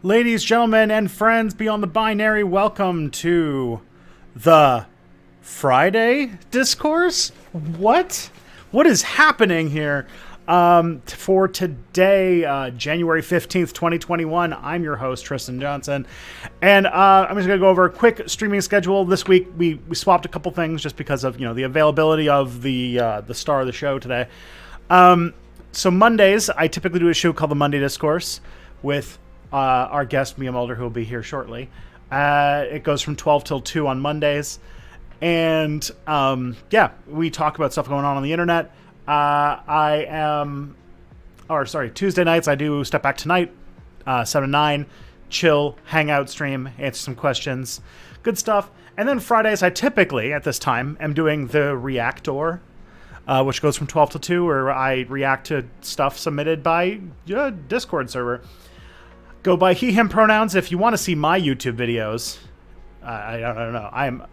Ladies, gentlemen, and friends beyond the binary, welcome to the Friday Discourse? What? What is happening here? For today, January 15th, 2021, I'm your host, Tristan Johnson, and I'm just going to go over a quick streaming schedule. This week, we swapped a couple things just because of, the availability of the star of the show today. So Mondays, I typically do a show called the Monday Discourse with our guest, Mia Mulder, who will be here shortly. It goes from 12 till 2 on Mondays. And, we talk about stuff going on the internet. Tuesday nights, I do Step Back Tonight, 7 to 9, chill, hangout stream, answer some questions, good stuff. And then Fridays, I typically, at this time, am doing the Reactor, which goes from 12 to 2, where I react to stuff submitted by Discord server. Go by he, him pronouns if you want to see my YouTube videos. I don't know.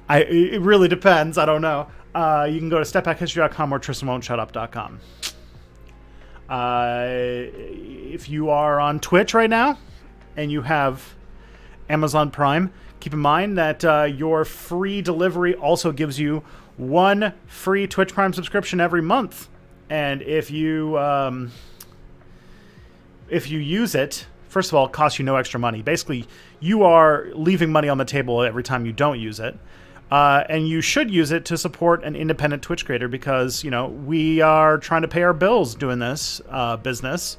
It really depends. I don't know. You can go to stepbackhistory.com or tristanwon'tshutup.com. If you are on Twitch right now and you have Amazon Prime, keep in mind that your free delivery also gives you one free Twitch Prime subscription every month. And if you use it, first of all, it costs you no extra money. Basically, you are leaving money on the table every time you don't use it. And you should use it to support an independent Twitch creator because, we are trying to pay our bills doing this business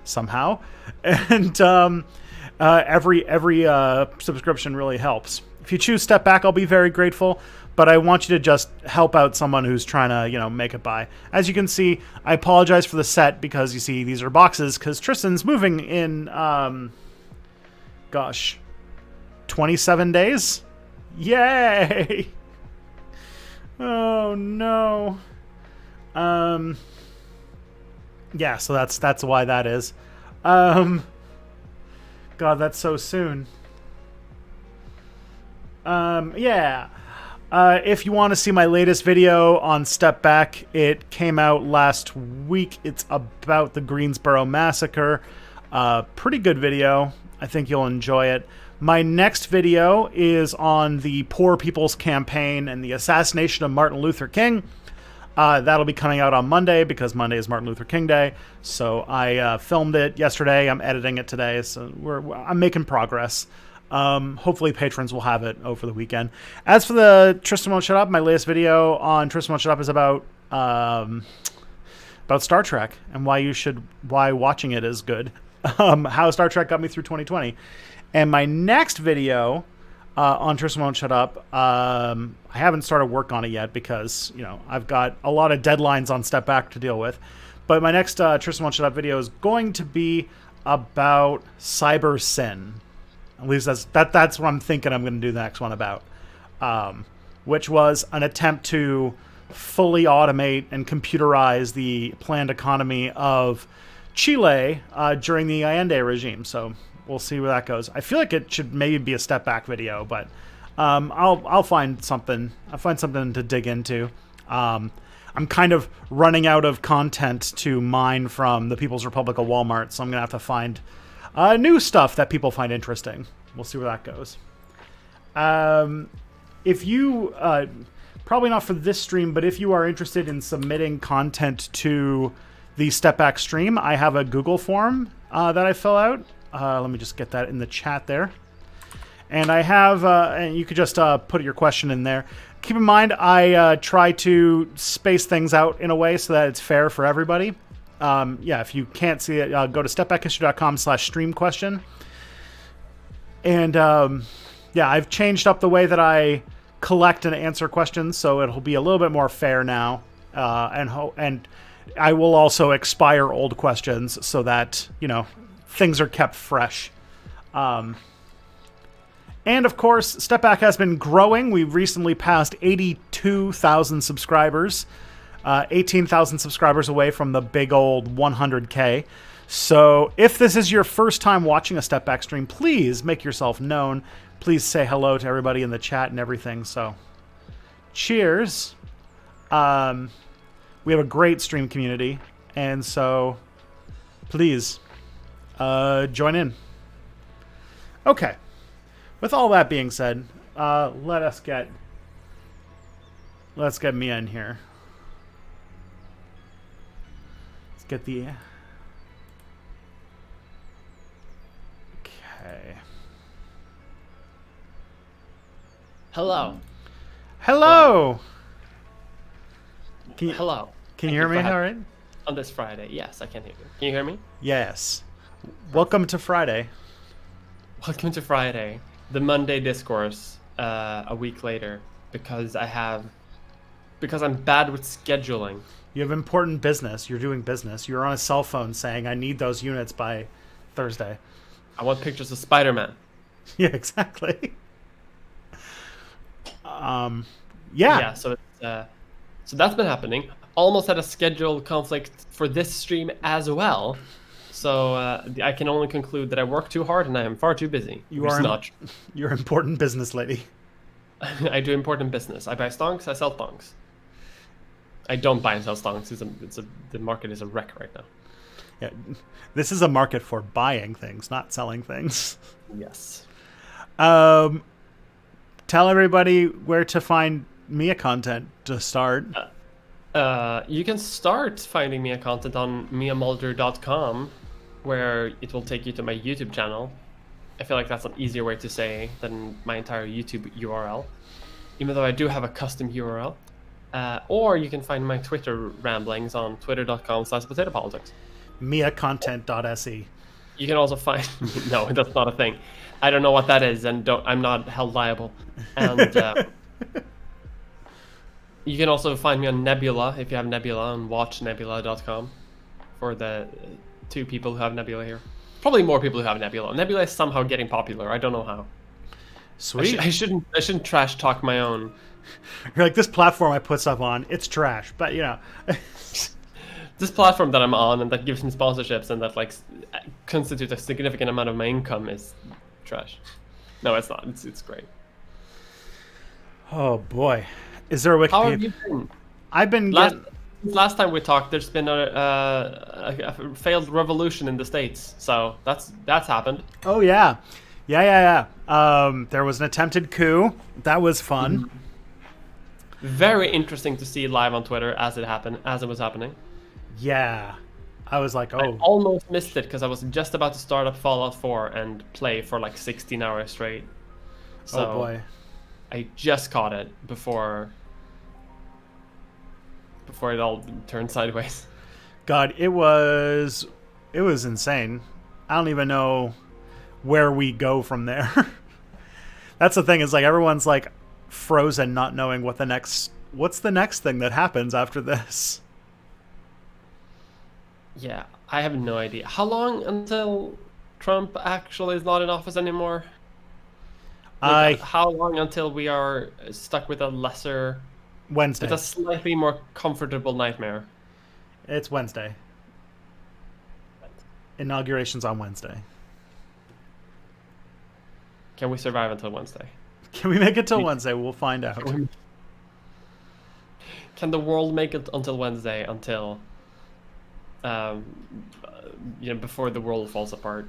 somehow. And every subscription really helps. If you choose Step Back, I'll be very grateful. But I want you to just help out someone who's trying to, make it by. As you can see, I apologize for the set because, you see, these are boxes because Tristan's moving in, 27 days? Yay! Oh, no. Yeah, so that's why that is. God, that's so soon. Yeah. If you want to see my latest video on Step Back, it came out last week. It's about the Greensboro Massacre. Pretty good video. I think you'll enjoy it. My next video is on the Poor People's Campaign and the assassination of Martin Luther King. That'll be coming out on Monday because Monday is Martin Luther King Day. So I filmed it yesterday. I'm editing it today. So I'm making progress. Hopefully patrons will have it over the weekend. As for the Tristan Won't Shut Up, my latest video on Tristan Won't Shut Up is about Star Trek and why watching it is good. How Star Trek got me through 2020. And my next video on Tristan Won't Shut Up, I haven't started work on it yet because, I've got a lot of deadlines on Step Back to deal with. But my next Tristan Won't Shut Up video is going to be about cyber sin. At least that's what I'm thinking I'm going to do the next one about, which was an attempt to fully automate and computerize the planned economy of Chile during the Allende regime. So we'll see where that goes. I feel like it should maybe be a Step Back video, but I'll find something. I'll find something to dig into. I'm kind of running out of content to mine from the People's Republic of Walmart, so I'm gonna have to find new stuff that people find interesting. We'll see where that goes. If you, probably not for this stream, but if you are interested in submitting content to the Step Back stream, I have a Google form that I fill out. Let me just get that in the chat there. And I have, and you could just put your question in there. Keep in mind, I try to space things out in a way so that it's fair for everybody. If you can't see it, go to stepbackhistory.com/stream question. And I've changed up the way that I collect and answer questions, so it'll be a little bit more fair now. And I will also expire old questions so that, things are kept fresh. And of course, Step Back has been growing. We recently passed 82,000 subscribers. 18,000 subscribers away from the big old 100K. So if this is your first time watching a Step Back stream, please make yourself known. Please say hello to everybody in the chat and everything. So cheers. We have a great stream community. And so please join in. Okay. With all that being said, let's get Mia in here. Let's get the. Okay. Hello. Hello. Hello. Can you hear me all right? On this Friday. Yes, I can hear you. Can you hear me? Yes. Welcome to Friday. Welcome to Friday. The Monday Discourse a week later because I'm bad with scheduling. You have important business. You're doing business. You're on a cell phone saying, I need those units by Thursday. I want pictures of Spider-Man. Yeah, exactly. Yeah, so that's been happening. Almost had a schedule conflict for this stream as well. So I can only conclude that I work too hard and I am far too busy. You're an important business lady. I do important business. I buy stonks, I sell stonks. I don't buy and sell stonks. The market is a wreck right now. Yeah, this is a market for buying things, not selling things. Yes. Tell everybody where to find Mia content to start. You can start finding Mia content on miamulder.com, where it will take you to my YouTube channel. I feel like that's an easier way to say than my entire YouTube URL, even though I do have a custom URL. Or you can find my Twitter ramblings on twitter.com/potatopolitics. miacontent.se. You can also find... No, that's not a thing. I don't know what that is, and I'm not held liable. And you can also find me on Nebula, if you have Nebula, on watchnebula.com for the 2 people who have Nebula here. Probably more people who have Nebula. Nebula is somehow getting popular. I don't know how. Sweet. I shouldn't trash talk my own. You're like, this platform I put stuff on, it's trash, but you know. This platform that I'm on and that gives me sponsorships and that like constitutes a significant amount of my income is trash. No, it's not. It's great. Oh boy, is there a Wikipedia? How have you been? I've been last time we talked. There's been a failed revolution in the States, so that's happened. Oh yeah. There was an attempted coup. That was fun. Mm-hmm. Very interesting to see live on Twitter as it was happening. Yeah, I was like, oh. I almost missed it because I was just about to start up Fallout 4 and play for like 16 hours straight. So oh boy. I just caught it before it all turned sideways. God, it was insane. I don't even know where we go from there. That's the thing, is like everyone's like frozen, not knowing what's the next thing that happens after this. Yeah, I have no idea. How long until Trump actually is not in office anymore? Like, how long until we are stuck with a lesser... Wednesday. With a slightly more comfortable nightmare? It's Wednesday. Inauguration's on Wednesday. Can we survive until Wednesday? Can we make it till Wednesday? We'll find out. Can the world make it until Wednesday? Until... before the world falls apart.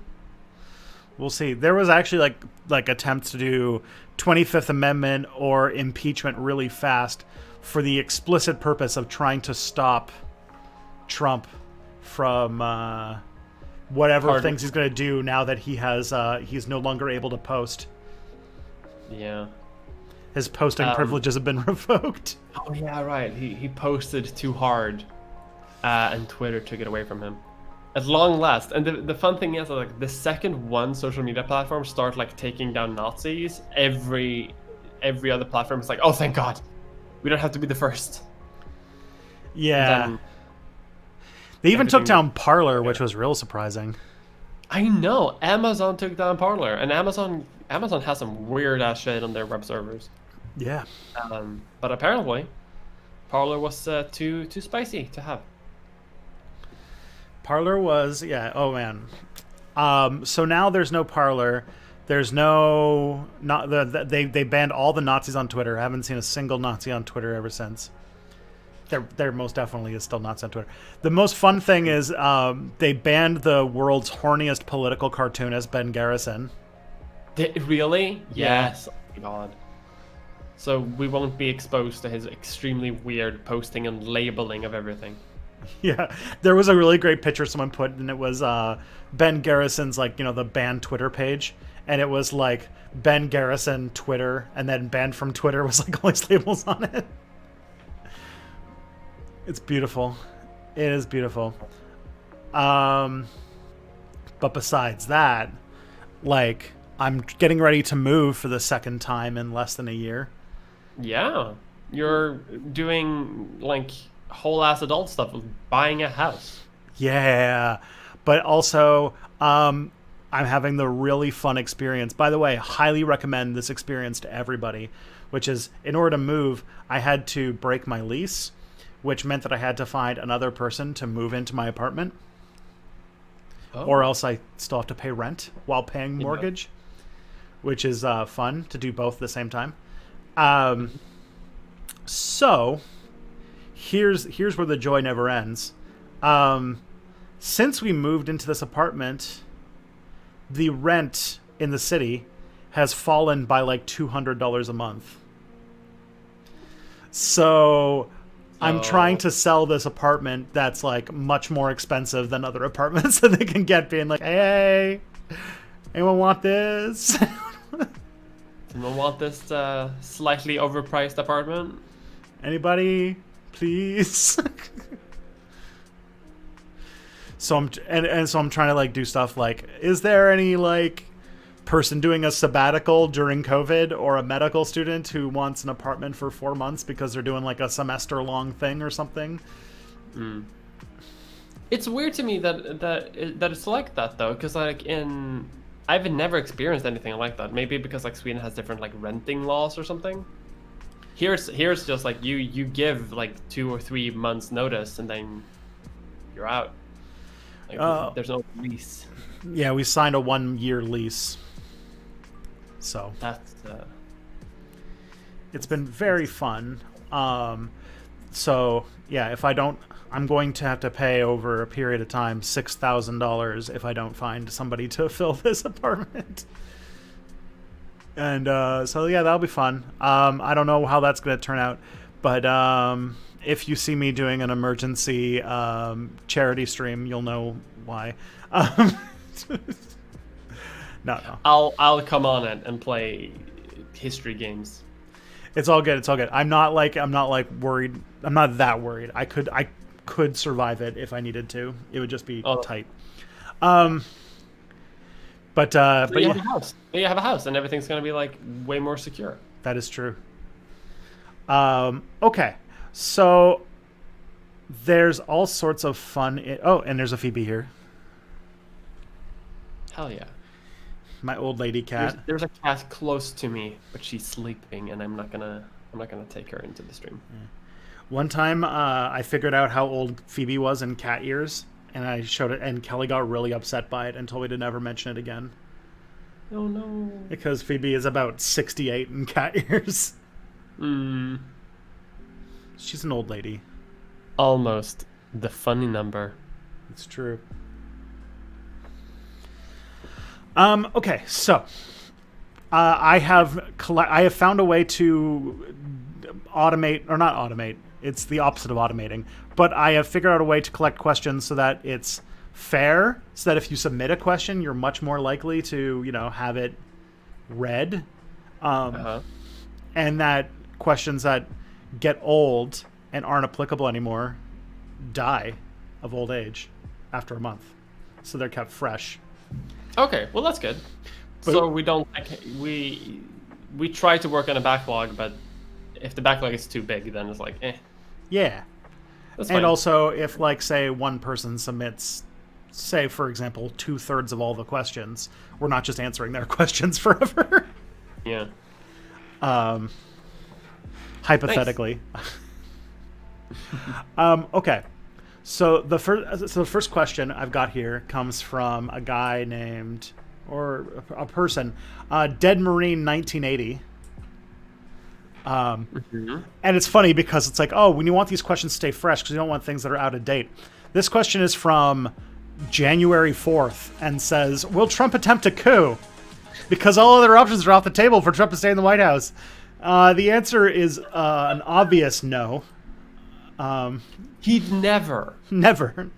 We'll see. There was actually like attempts to do 25th Amendment or impeachment really fast for the explicit purpose of trying to stop Trump from whatever things he's going to do now that he's no longer able to post. Yeah. His posting privileges have been revoked. Oh yeah, right. He posted too hard. And Twitter took it away from him. At long last. And the fun thing is, like, the second one social media platform start like taking down Nazis, every other platform is like, oh thank God, we don't have to be the first. Yeah. They even took down Parler, which was real surprising. I know. Amazon took down Parler, and Amazon has some weird ass shit on their web servers. Yeah. But apparently, Parler was too spicy to have. Parler was, yeah. Oh man. So now there's no Parler. There's no they banned all the Nazis on Twitter. I haven't seen a single Nazi on Twitter ever since. There most definitely is still Nazis on Twitter. The most fun thing is they banned the world's horniest political cartoonist, Ben Garrison. Really? Yeah. Yes. Oh my god. So we won't be exposed to his extremely weird posting and labeling of everything. Yeah, there was a really great picture someone put, and it was Ben Garrison's, like, the band Twitter page, and it was like Ben Garrison Twitter, and then banned from Twitter was like all these labels on it. It's beautiful. It is beautiful. But besides that, like, I'm getting ready to move for the second time in less than a year. Yeah. You're doing like whole ass adult stuff, like buying a house. Yeah, but also I'm having the really fun experience. By the way, highly recommend this experience to everybody, which is, in order to move, I had to break my lease, which meant that I had to find another person to move into my apartment, or else I still have to pay rent while paying mortgage, which is fun to do both at the same time. So here's where the joy never ends. Since we moved into this apartment, the rent in the city has fallen by like $200 a month. So I'm trying to sell this apartment that's like much more expensive than other apartments that they can get, being like, hey, anyone want this? Anyone want this slightly overpriced apartment? Anybody, please? So I'm trying to like do stuff like, is there any like person doing a sabbatical during COVID, or a medical student who wants an apartment for 4 months because they're doing like a semester long thing or something? It's weird to me that it's like that though, because like I've never experienced anything like that. Maybe because like Sweden has different like renting laws or something. Here's just like you give like 2 or 3 months notice and then you're out. Like, there's no lease. Yeah, we signed a 1-year lease. So That's it's been very fun. So yeah, if I don't, I'm going to have to pay over a period of time $6,000 if I don't find somebody to fill this apartment. And so yeah, that'll be fun. I don't know how that's going to turn out, but if you see me doing an emergency charity stream, you'll know why. No. I'll come on it and play history games. It's all good. It's all good. I'm not like worried. I'm not that worried. I could survive it if I needed to. It would just be tight. But you have a house. You have a house, and everything's gonna be like way more secure. That is true. Okay, so there's all sorts of fun. And there's a Phoebe here. Hell yeah. My old lady cat. There's a cat close to me, but she's sleeping, and I'm not gonna take her into the stream. Yeah. One time, I figured out how old Phoebe was in cat ears, and I showed it, and Kelly got really upset by it and told me to never mention it again. Oh no! Because Phoebe is about 68 in cat ears. She's an old lady. Almost the funny number. It's true. Okay, so I have found a way to automate, or not automate. It's the opposite of automating. But I have figured out a way to collect questions so that it's fair, so that if you submit a question, you're much more likely to, have it read. And that questions that get old and aren't applicable anymore die of old age after a month. So they're kept fresh. Okay, well that's good. But, so we don't we try to work on a backlog, but if the backlog is too big, then it's like Yeah. That's and fine. Also, if like say one person submits, say for example, 2/3 of all the questions, we're not just answering their questions forever. Yeah. Hypothetically. Okay. So the first question I've got here comes from a guy named, or a person, Dead Marine 1980. And it's funny because it's like, when you want these questions to stay fresh because you don't want things that are out of date. This question is from January 4th and says, will Trump attempt a coup? because all other options are off the table for Trump to stay in the White House. The answer is an obvious no. He'd never. Never.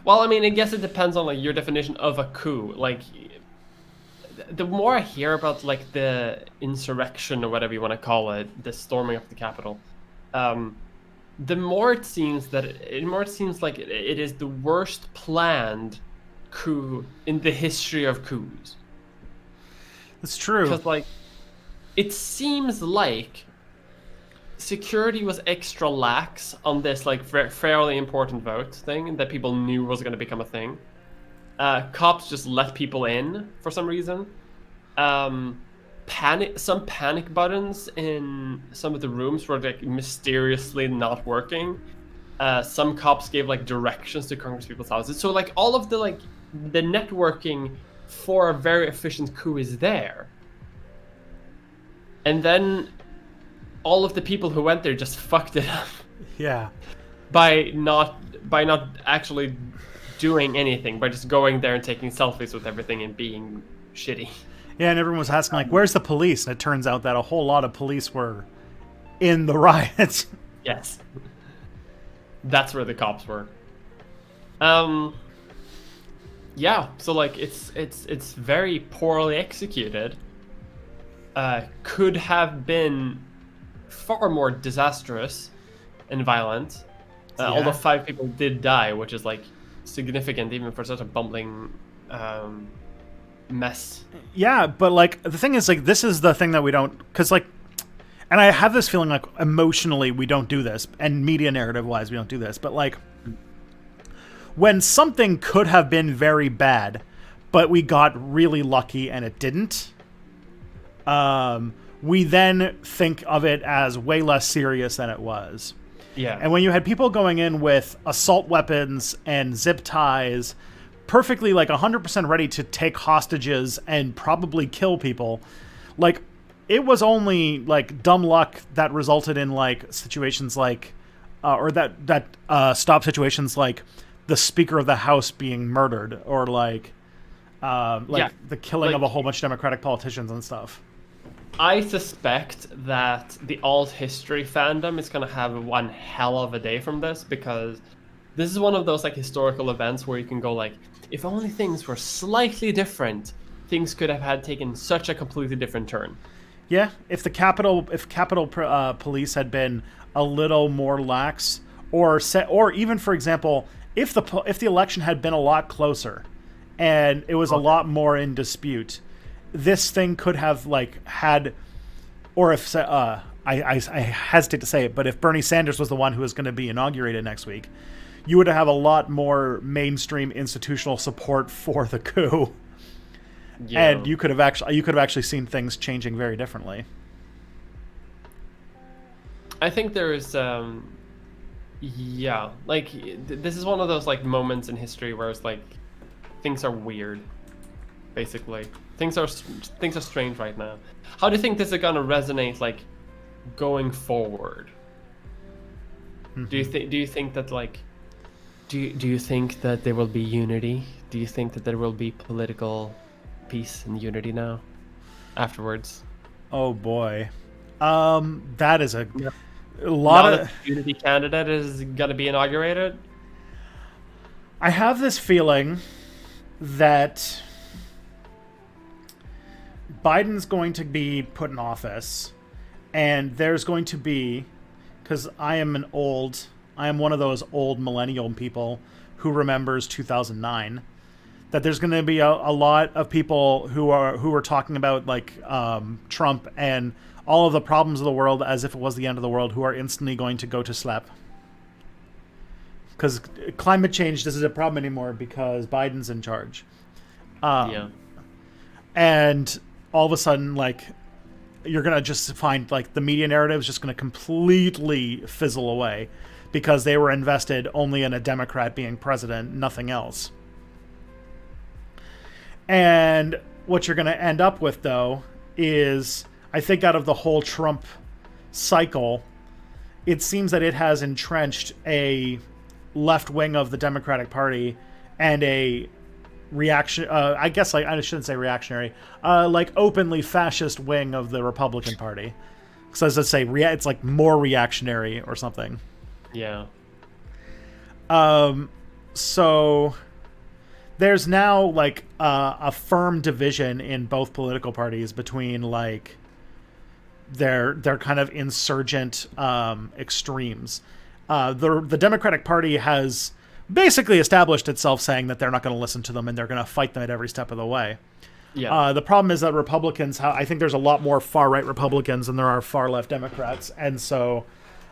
Well, I mean, I guess it depends on like your definition of a coup. Like, the more I hear about like the insurrection or whatever you want to call it, the storming of the Capitol, the more it seems like it is the worst planned coup in the history of coups. That's true. Because like, it seems like security was extra lax on this like fairly important vote thing that people knew was going to become a thing. Cops just let people in for some reason. Some panic buttons in some of the rooms were like mysteriously not working. Some cops gave like directions to Congresspeople's houses. So like all of the networking for a very efficient coup is there. And then all of the people who went there just fucked it up. Yeah. By not actually doing anything, by just going there and taking selfies with everything and being shitty. Yeah, and everyone was asking, like, where's the police? And it turns out that a whole lot of police were in the riots. Yes. That's where the cops were. Yeah, so, like, it's very poorly executed. Could have been far more disastrous and violent. Although 5 people did die, which is, like, significant even for such a bumbling mess. Yeah, but like the thing is, like, this is the thing that we don't, because like, and I have this feeling like emotionally we don't do this, and media narrative wise we don't do this, but like when something could have been very bad but we got really lucky and it didn't, we then think of it as way less serious than it was. Yeah. And when you had people going in with assault weapons and zip ties, perfectly like 100% ready to take hostages and probably kill people, like, it was only like dumb luck that resulted in like situations like or that stopped situations like the Speaker of the House being murdered, or like the killing of a whole bunch of Democratic politicians and stuff. I suspect that the alt history fandom is going to have one hell of a day from this, because this is one of those like historical events where you can go like, if only things were slightly different, things could have taken such a completely different turn. Yeah, if Capitol Police had been a little more lax, or even, for example, if the election had been a lot closer, and it was a lot more in dispute, this thing could have like had, or if I hesitate to say it, but if Bernie Sanders was the one who was going to be inaugurated next week, you would have a lot more mainstream institutional support for the coup. Yeah. And you could have actually seen things changing very differently. I think there is like this is one of those like moments in history where it's like things are weird, basically. Things are strange right now. How do you think this is gonna resonate like going forward? Mm-hmm. Do you think that like do you think that there will be unity? Do you think that there will be political peace and unity now afterwards? Oh boy. That is a lot of unity candidate is going to be inaugurated. I have this feeling that Biden's going to be put in office, and there's going to be, because I am one of those old millennial people who remembers 2009, that there's going to be a lot of people who are talking about like Trump and all of the problems of the world as if it was the end of the world, who are instantly going to go to sleep. Because climate change isn't a problem anymore because Biden's in charge. And all of a sudden, like, you're going to just find like the media narrative is just going to completely fizzle away because they were invested only in a Democrat being president, nothing else. And what you're going to end up with, though, is, I think out of the whole Trump cycle, it seems that it has entrenched a left wing of the Democratic Party and a reaction. I guess like I shouldn't say reactionary. Like openly fascist wing of the Republican Party. So as I say, it's like more reactionary or something. Yeah. So there's now like a firm division in both political parties between like their kind of insurgent extremes. The Democratic Party has basically established itself saying that they're not going to listen to them and they're going to fight them at every step of the way. Yeah. The problem is that Republicans, I think there's a lot more far-right Republicans than there are far-left Democrats. And so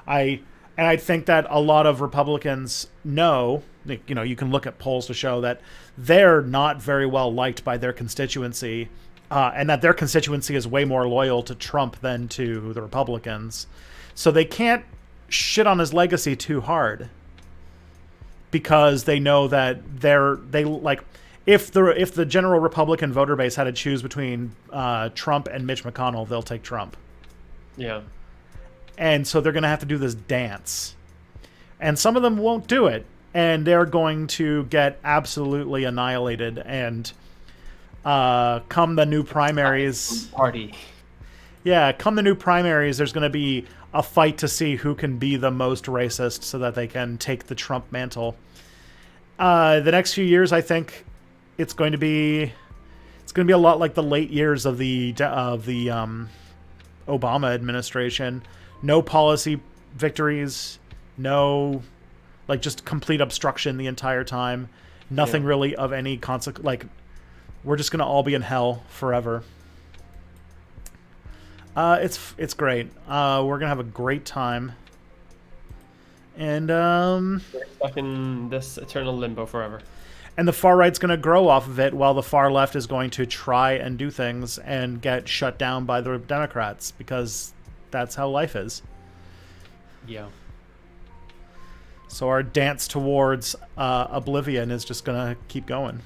I think that a lot of Republicans know, you know, you can look at polls to show that they're not very well liked by their constituency, and that their constituency is way more loyal to Trump than to the Republicans. So they can't shit on his legacy too hard because they know that they like if the general Republican voter base had to choose between Trump and Mitch McConnell, they'll take Trump. Yeah. And so they're going to have to do this dance. And some of them won't do it. And they're going to get absolutely annihilated. And come the new primaries... Party. Yeah, come the new primaries, there's going to be a fight to see who can be the most racist so that they can take the Trump mantle. The next few years, I think it's going to be a lot like the late years of the Obama administration. No policy victories, no, like, just complete obstruction the entire time. Nothing really of any consequence. Like, we're just gonna all be in hell forever. It's great. We're gonna have a great time. And we're stuck in this eternal limbo forever. And the far right's going to grow off of it, while the far left is going to try and do things and get shut down by the Democrats, because that's how life is. Yeah. So our dance towards oblivion is just going to keep going.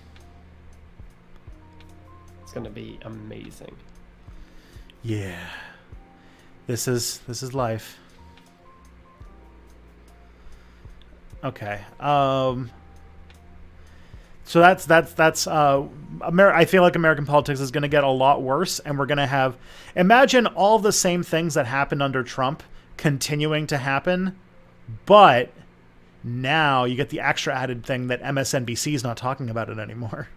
It's going to be amazing. Yeah. This is life. Okay. So that's I feel like American politics is going to get a lot worse, and we're going to have, imagine all the same things that happened under Trump continuing to happen, but now you get the extra added thing that MSNBC is not talking about it anymore.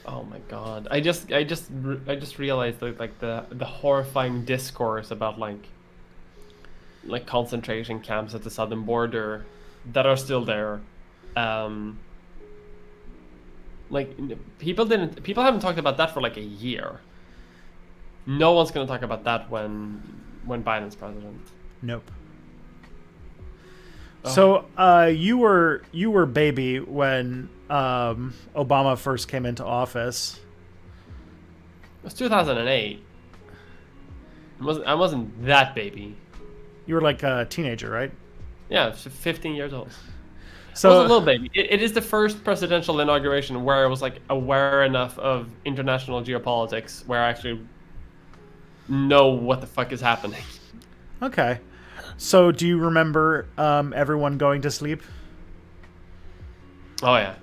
Oh my god! I just realized that, like, the horrifying discourse about like concentration camps at the southern border that are still there. Like, people haven't talked about that for like a year. No one's gonna talk about that when Biden's president. Nope. Oh. So you were baby when Obama first came into office. It was 2008. I wasn't that baby. You were like a teenager, right? Yeah, 15 years old. So I was a little baby. It is the first presidential inauguration where I was like aware enough of international geopolitics where I actually know what the fuck is happening. Okay. So do you remember everyone going to sleep? Oh yeah.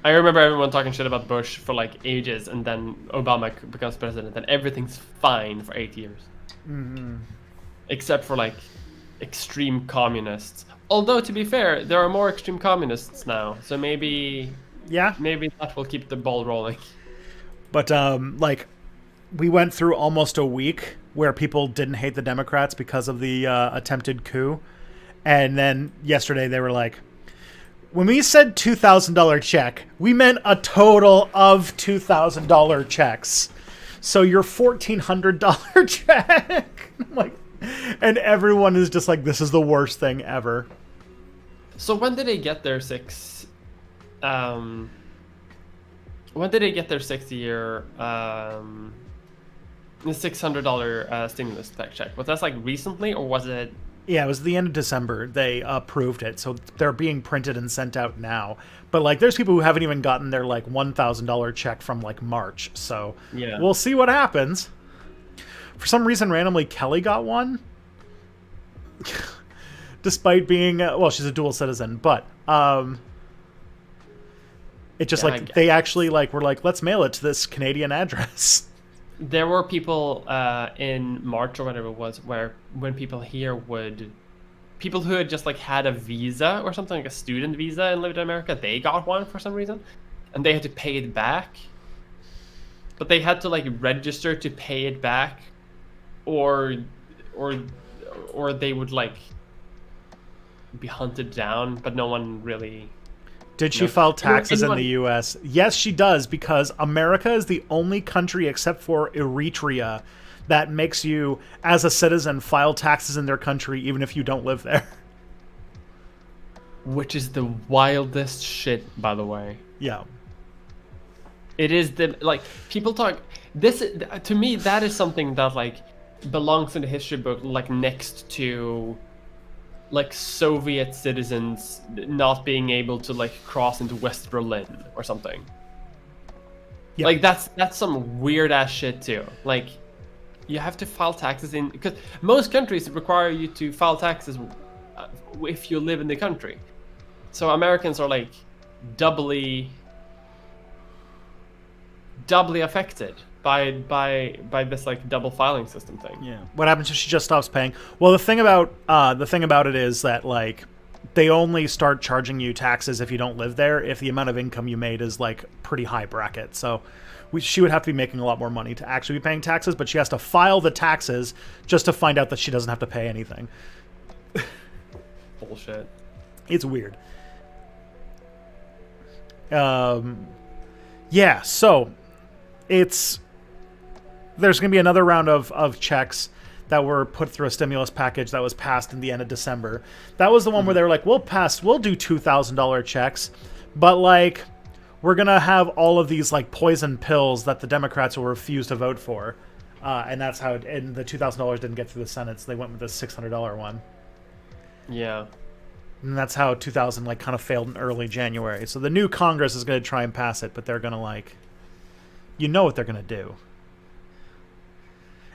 I remember everyone talking shit about Bush for like ages, and then Obama becomes president and everything's fine for 8 years. Mm-hmm. Except for like extreme communists. Although, to be fair, there are more extreme communists now, so maybe that will keep the ball rolling. But like, we went through almost a week where people didn't hate the Democrats because of the attempted coup, and then yesterday they were like, when we said $2,000 check, we meant a total of $2,000 checks. So your $1,400 check. I'm like, and everyone is just like, this is the worst thing ever. So when did they get their six? When did they get their 6-year $600 stimulus check? Was that like recently, or was it? Yeah, it was the end of December. They approved it, so they're being printed and sent out now. But like, there's people who haven't even gotten their like $1,000 check from like March. So yeah, we'll see what happens. For some reason, randomly Kelly got one. despite being well, she's a dual citizen, but it just they actually were like, let's mail it to this Canadian address. There were people in March or whatever it was when people who had just had a visa or something, like a student visa and lived in America, they got one for some reason, and they had to pay it back. But they had to register to pay it back, or they would be hunted down. But no one really. Did she file taxes in the U.S.? Yes, she does, because America is the only country except for Eritrea that makes you, as a citizen, file taxes in their country even if you don't live there. Which is the wildest shit, by the way. Yeah. It is people talk this to me, that is something that belongs in the history book, next to Soviet citizens not being able to cross into West Berlin or something. Yeah. That's some weird ass shit too. You have to file taxes because most countries require you to file taxes if you live in the country. So Americans are doubly affected by this double filing system thing. Yeah. What happens if she just stops paying? Well, the thing about it is that they only start charging you taxes if you don't live there, if the amount of income you made is pretty high bracket. So she would have to be making a lot more money to actually be paying taxes, but she has to file the taxes just to find out that she doesn't have to pay anything. Bullshit. It's weird. Yeah, so there's going to be another round of checks that were put through a stimulus package that was passed in the end of December. That was the one where they were like, we'll do $2,000 checks, but we're going to have all of these poison pills that the Democrats will refuse to vote for. And that's how and the $2,000 didn't get through the Senate, so they went with the $600 one. Yeah. And that's how 2000 kind of failed in early January. So the new Congress is going to try and pass it, but they're going to you know what they're going to do.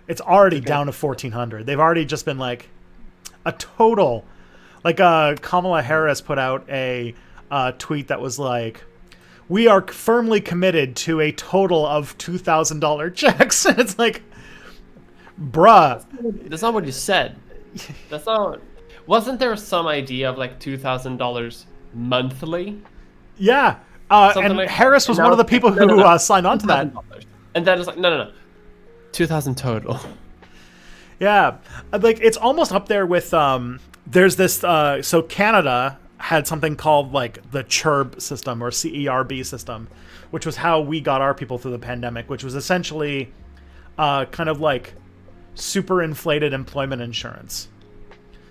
It's already down to 1,400. They've already just been a total, Kamala Harris put out a tweet that was we are firmly committed to a total of $2,000 checks. And it's bruh. That's not what you said. That's not. Wasn't there some idea of $2,000 monthly? Yeah. And Harris was one of the people who signed on to that. And then it's no. 2,000 total. Yeah. It's almost up there with, there's this, so Canada had something called the CHERB system or CERB system, which was how we got our people through the pandemic, which was essentially kind of super inflated employment insurance.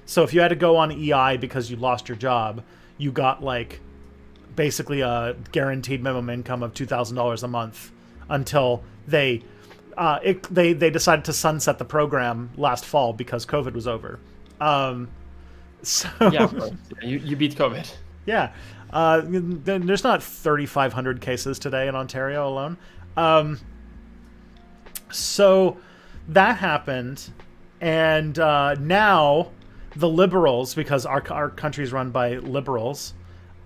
So if you had to go on EI because you lost your job, you got basically a guaranteed minimum income of $2,000 a month until they decided to sunset the program last fall because COVID was over. So yeah, of course. You beat COVID. Yeah. There's not 3,500 cases today in Ontario alone. So that happened, and now the Liberals, because our country's run by Liberals,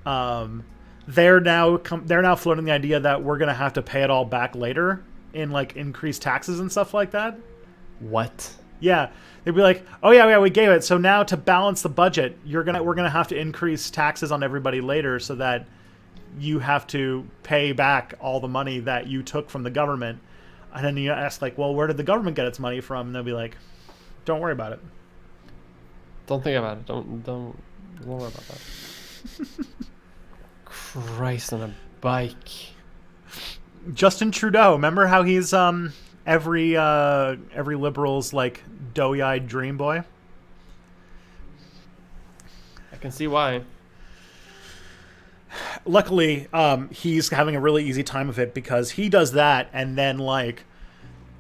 they're now floating the idea that we're gonna have to pay it all back later in increased taxes and stuff like that. What? Yeah, they'd be like, "Oh yeah, we gave it. So now to balance the budget, we're gonna have to increase taxes on everybody later, so that you have to pay back all the money that you took from the government." And then you ask well, where did the government get its money from? And they'll be like, "Don't worry about it. Don't think about it. Don't worry about that." Christ on a bike. Justin Trudeau, remember how he's every liberal's doughy-eyed dream boy? I can see why. Luckily, he's having a really easy time of it because he does that, and then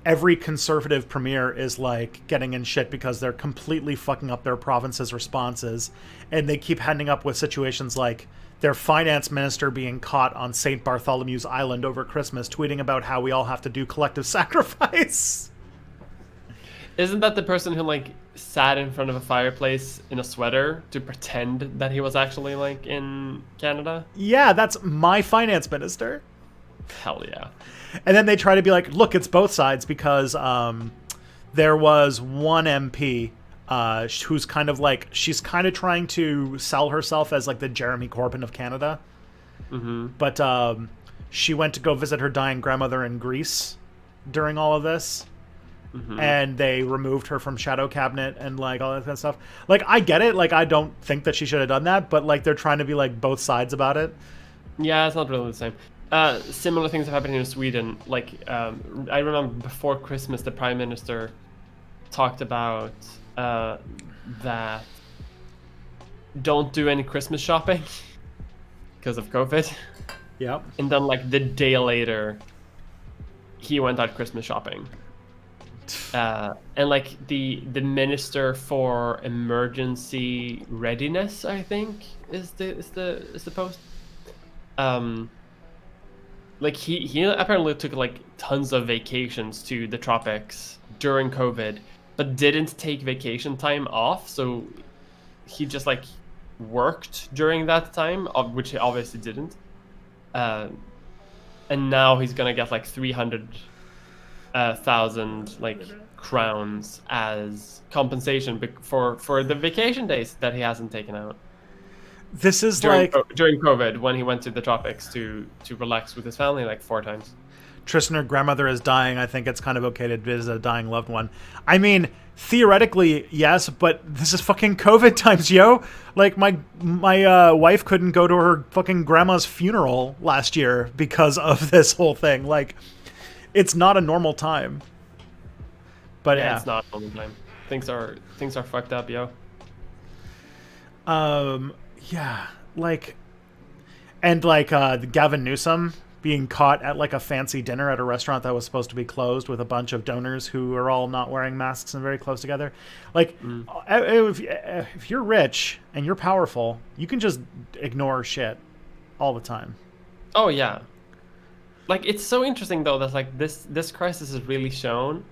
every conservative premier is getting in shit because they're completely fucking up their province's responses, and they keep ending up with situations their finance minister being caught on St. Bartholomew's Island over Christmas tweeting about how we all have to do collective sacrifice. Isn't that the person who sat in front of a fireplace in a sweater to pretend that he was actually like in Canada. Yeah, that's my finance minister. Hell yeah. And then they try to be like, look, it's both sides, because there was one MP who's kind of like, she's kind of trying to sell herself as like the Jeremy Corbyn of Canada. Mm-hmm. But she went to go visit her dying grandmother in Greece during all of this. Mm-hmm. And they removed her from Shadow Cabinet and like all that kind of stuff. Like, I get it. Like, I don't think that she should have done that, but like they're trying to be like both sides about it. Yeah, it's not really the same. Similar things have happened in Sweden. Like, I remember before Christmas, the Prime Minister talked about that don't do any Christmas shopping because of COVID. Yep. And then like the day later, he went out Christmas shopping. And like the Minister for Emergency Readiness, I think, is the post. Like he apparently took like tons of vacations to the tropics during COVID, but didn't take vacation time off. So he just like worked during that time, of which he obviously didn't. And now he's gonna get like 300,000 like crowns as compensation for the vacation days that he hasn't taken out. This is during COVID, when he went to the tropics to relax with his family like 4 times. Tristan, her grandmother is dying. I think it's kind of okay to visit a dying loved one. I mean, theoretically, yes, but this is fucking COVID times, yo. Like, my wife couldn't go to her fucking grandma's funeral last year because of this whole thing. Like, it's not a normal time. But yeah. It's not a normal time. Things are fucked up, yo. Yeah, like, and like Gavin Newsom being caught at like a fancy dinner at a restaurant that was supposed to be closed with a bunch of donors who are all not wearing masks and very close together. Like, if you're rich and you're powerful, you can just ignore shit all the time. Oh yeah. Like, it's so interesting though that like this crisis has really shown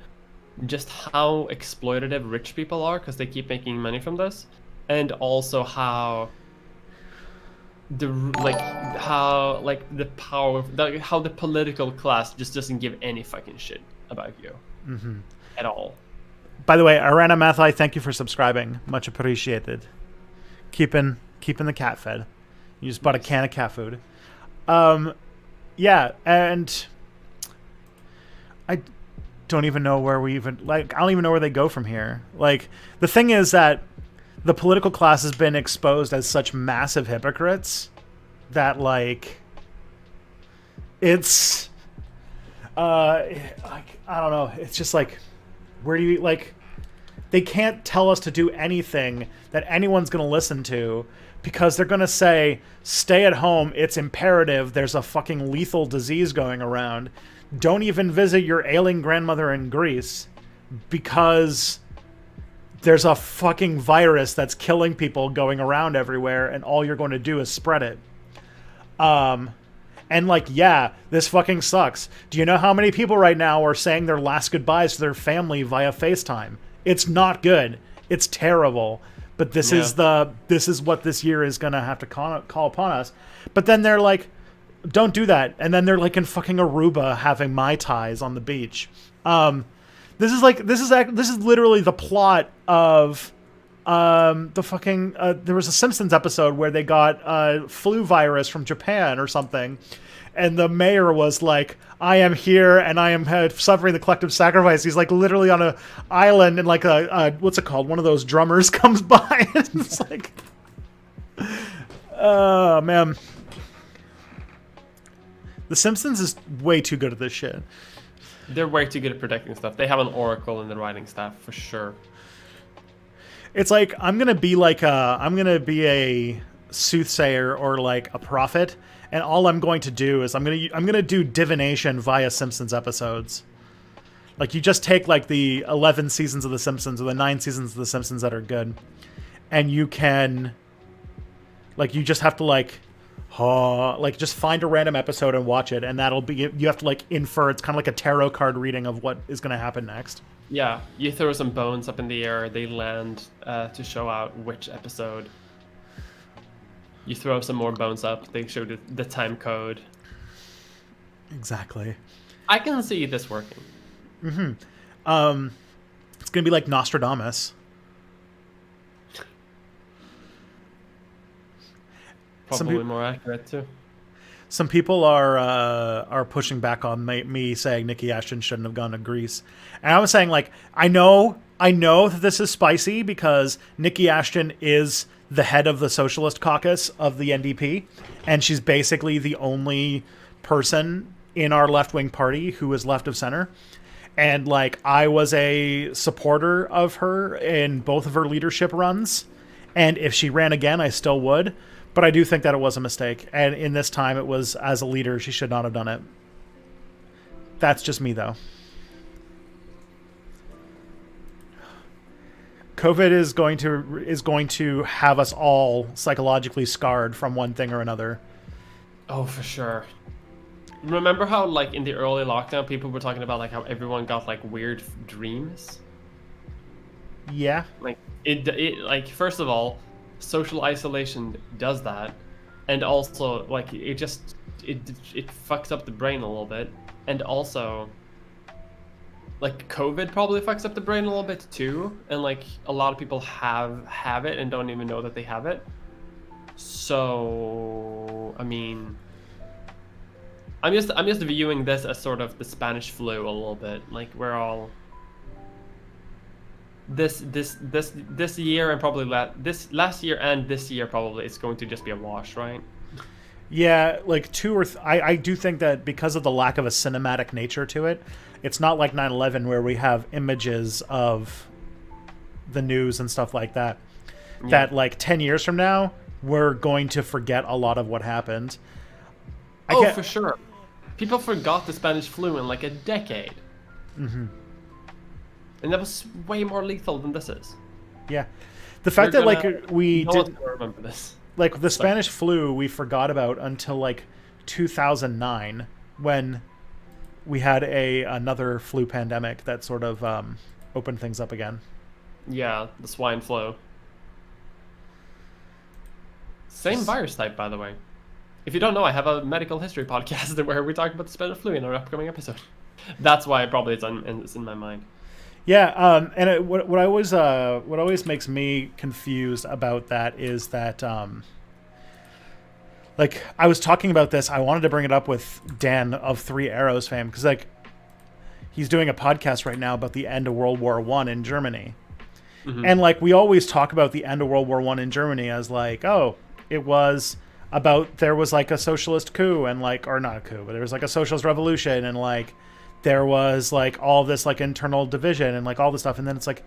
just how exploitative rich people are because they keep making money from this, and also how the political class just doesn't give any fucking shit about you at all. By the way, Arana Mathai, thank you for subscribing. Much appreciated. Keeping the cat fed. You just bought a can of cat food. Yeah, and I don't even know where I don't even know where they go from here. Like, the thing is that the political class has been exposed as such massive hypocrites that, like, it's, like, I don't know. It's just like, where do you, like, they can't tell us to do anything that anyone's going to listen to because they're going to say, stay at home. It's imperative. There's a fucking lethal disease going around. Don't even visit your ailing grandmother in Greece because there's a fucking virus that's killing people going around everywhere, and all you're going to do is spread it. And like, yeah, this fucking sucks. Do you know how many people right now are saying their last goodbyes to their family via FaceTime? It's not good. It's terrible. But this is what this year is going to have to call upon us. But then they're like, don't do that. And then they're like in fucking Aruba having Mai Tais on the beach. This is literally the plot of the fucking there was a Simpsons episode where they got flu virus from Japan or something, and the mayor was like, I am here and I am suffering the collective sacrifice. He's like literally on a island, and like a what's it called, one of those drummers comes by and it's like, oh man, the Simpsons is way too good at this shit. They're way too good at predicting stuff. They have an oracle in the writing staff for sure. It's like, I'm gonna be a soothsayer or like a prophet, and all I'm going to do is I'm gonna do divination via Simpsons episodes. Like, you just take like the 11 seasons of The Simpsons or the 9 seasons of The Simpsons that are good, and you can, like, you just have to like just find a random episode and watch it, and that'll be, you have to like infer, it's kind of like a tarot card reading of what is going to happen next. Yeah, you throw some bones up in the air, they land to show out which episode. You throw some more bones up, they show the time code. Exactly. I can see this working. It's gonna be like Nostradamus. Probably more accurate too. Some people are pushing back on me saying Nikki Ashton shouldn't have gone to Greece, and I was saying like I know that this is spicy because Nikki Ashton is the head of the Socialist Caucus of the NDP, and she's basically the only person in our left-wing party who is left of center. And like I was a supporter of her in both of her leadership runs, and if she ran again, I still would. But I do think that it was a mistake, and in this time, it was as a leader she should not have done it. That's just me, though. COVID is going to have us all psychologically scarred from one thing or another. Oh, for sure. Remember how, like, in the early lockdown, people were talking about like how everyone got like weird dreams? Yeah. Like it like first of all, social isolation does that, and also like it fucks up the brain a little bit, and also like COVID probably fucks up the brain a little bit too, and like a lot of people have it and don't even know that they have it. So I mean, I'm just viewing this as sort of the Spanish flu a little bit. Like we're all this year and probably this last year and this year probably it's going to just be a wash, right? Yeah, like I do think that because of the lack of a cinematic nature to it, it's not like 9/11 where we have images of the news and stuff like that. Yeah. That like 10 years from now, we're going to forget a lot of what happened. For sure. People forgot the Spanish flu in like a decade. Mm-hmm. And that was way more lethal than this is. Yeah. The fact that like we didn't remember this. Like the Spanish flu we forgot about until like 2009 when we had another flu pandemic that sort of opened things up again. Yeah, the swine flu. Same virus type, by the way. If you don't know, I have a medical history podcast where we talk about the Spanish flu in our upcoming episode. That's why probably it's in my mind. Yeah, and what always makes me confused about that is that, like, I was talking about this. I wanted to bring it up with Dan of Three Arrows fame because, like, he's doing a podcast right now about the end of World War I in Germany, and like we always talk about the end of World War I in Germany as like, oh, it was about there was like a socialist coup and like, or not a coup, but there was like a socialist revolution and like. There was like all this like internal division and like all this stuff, and then it's like,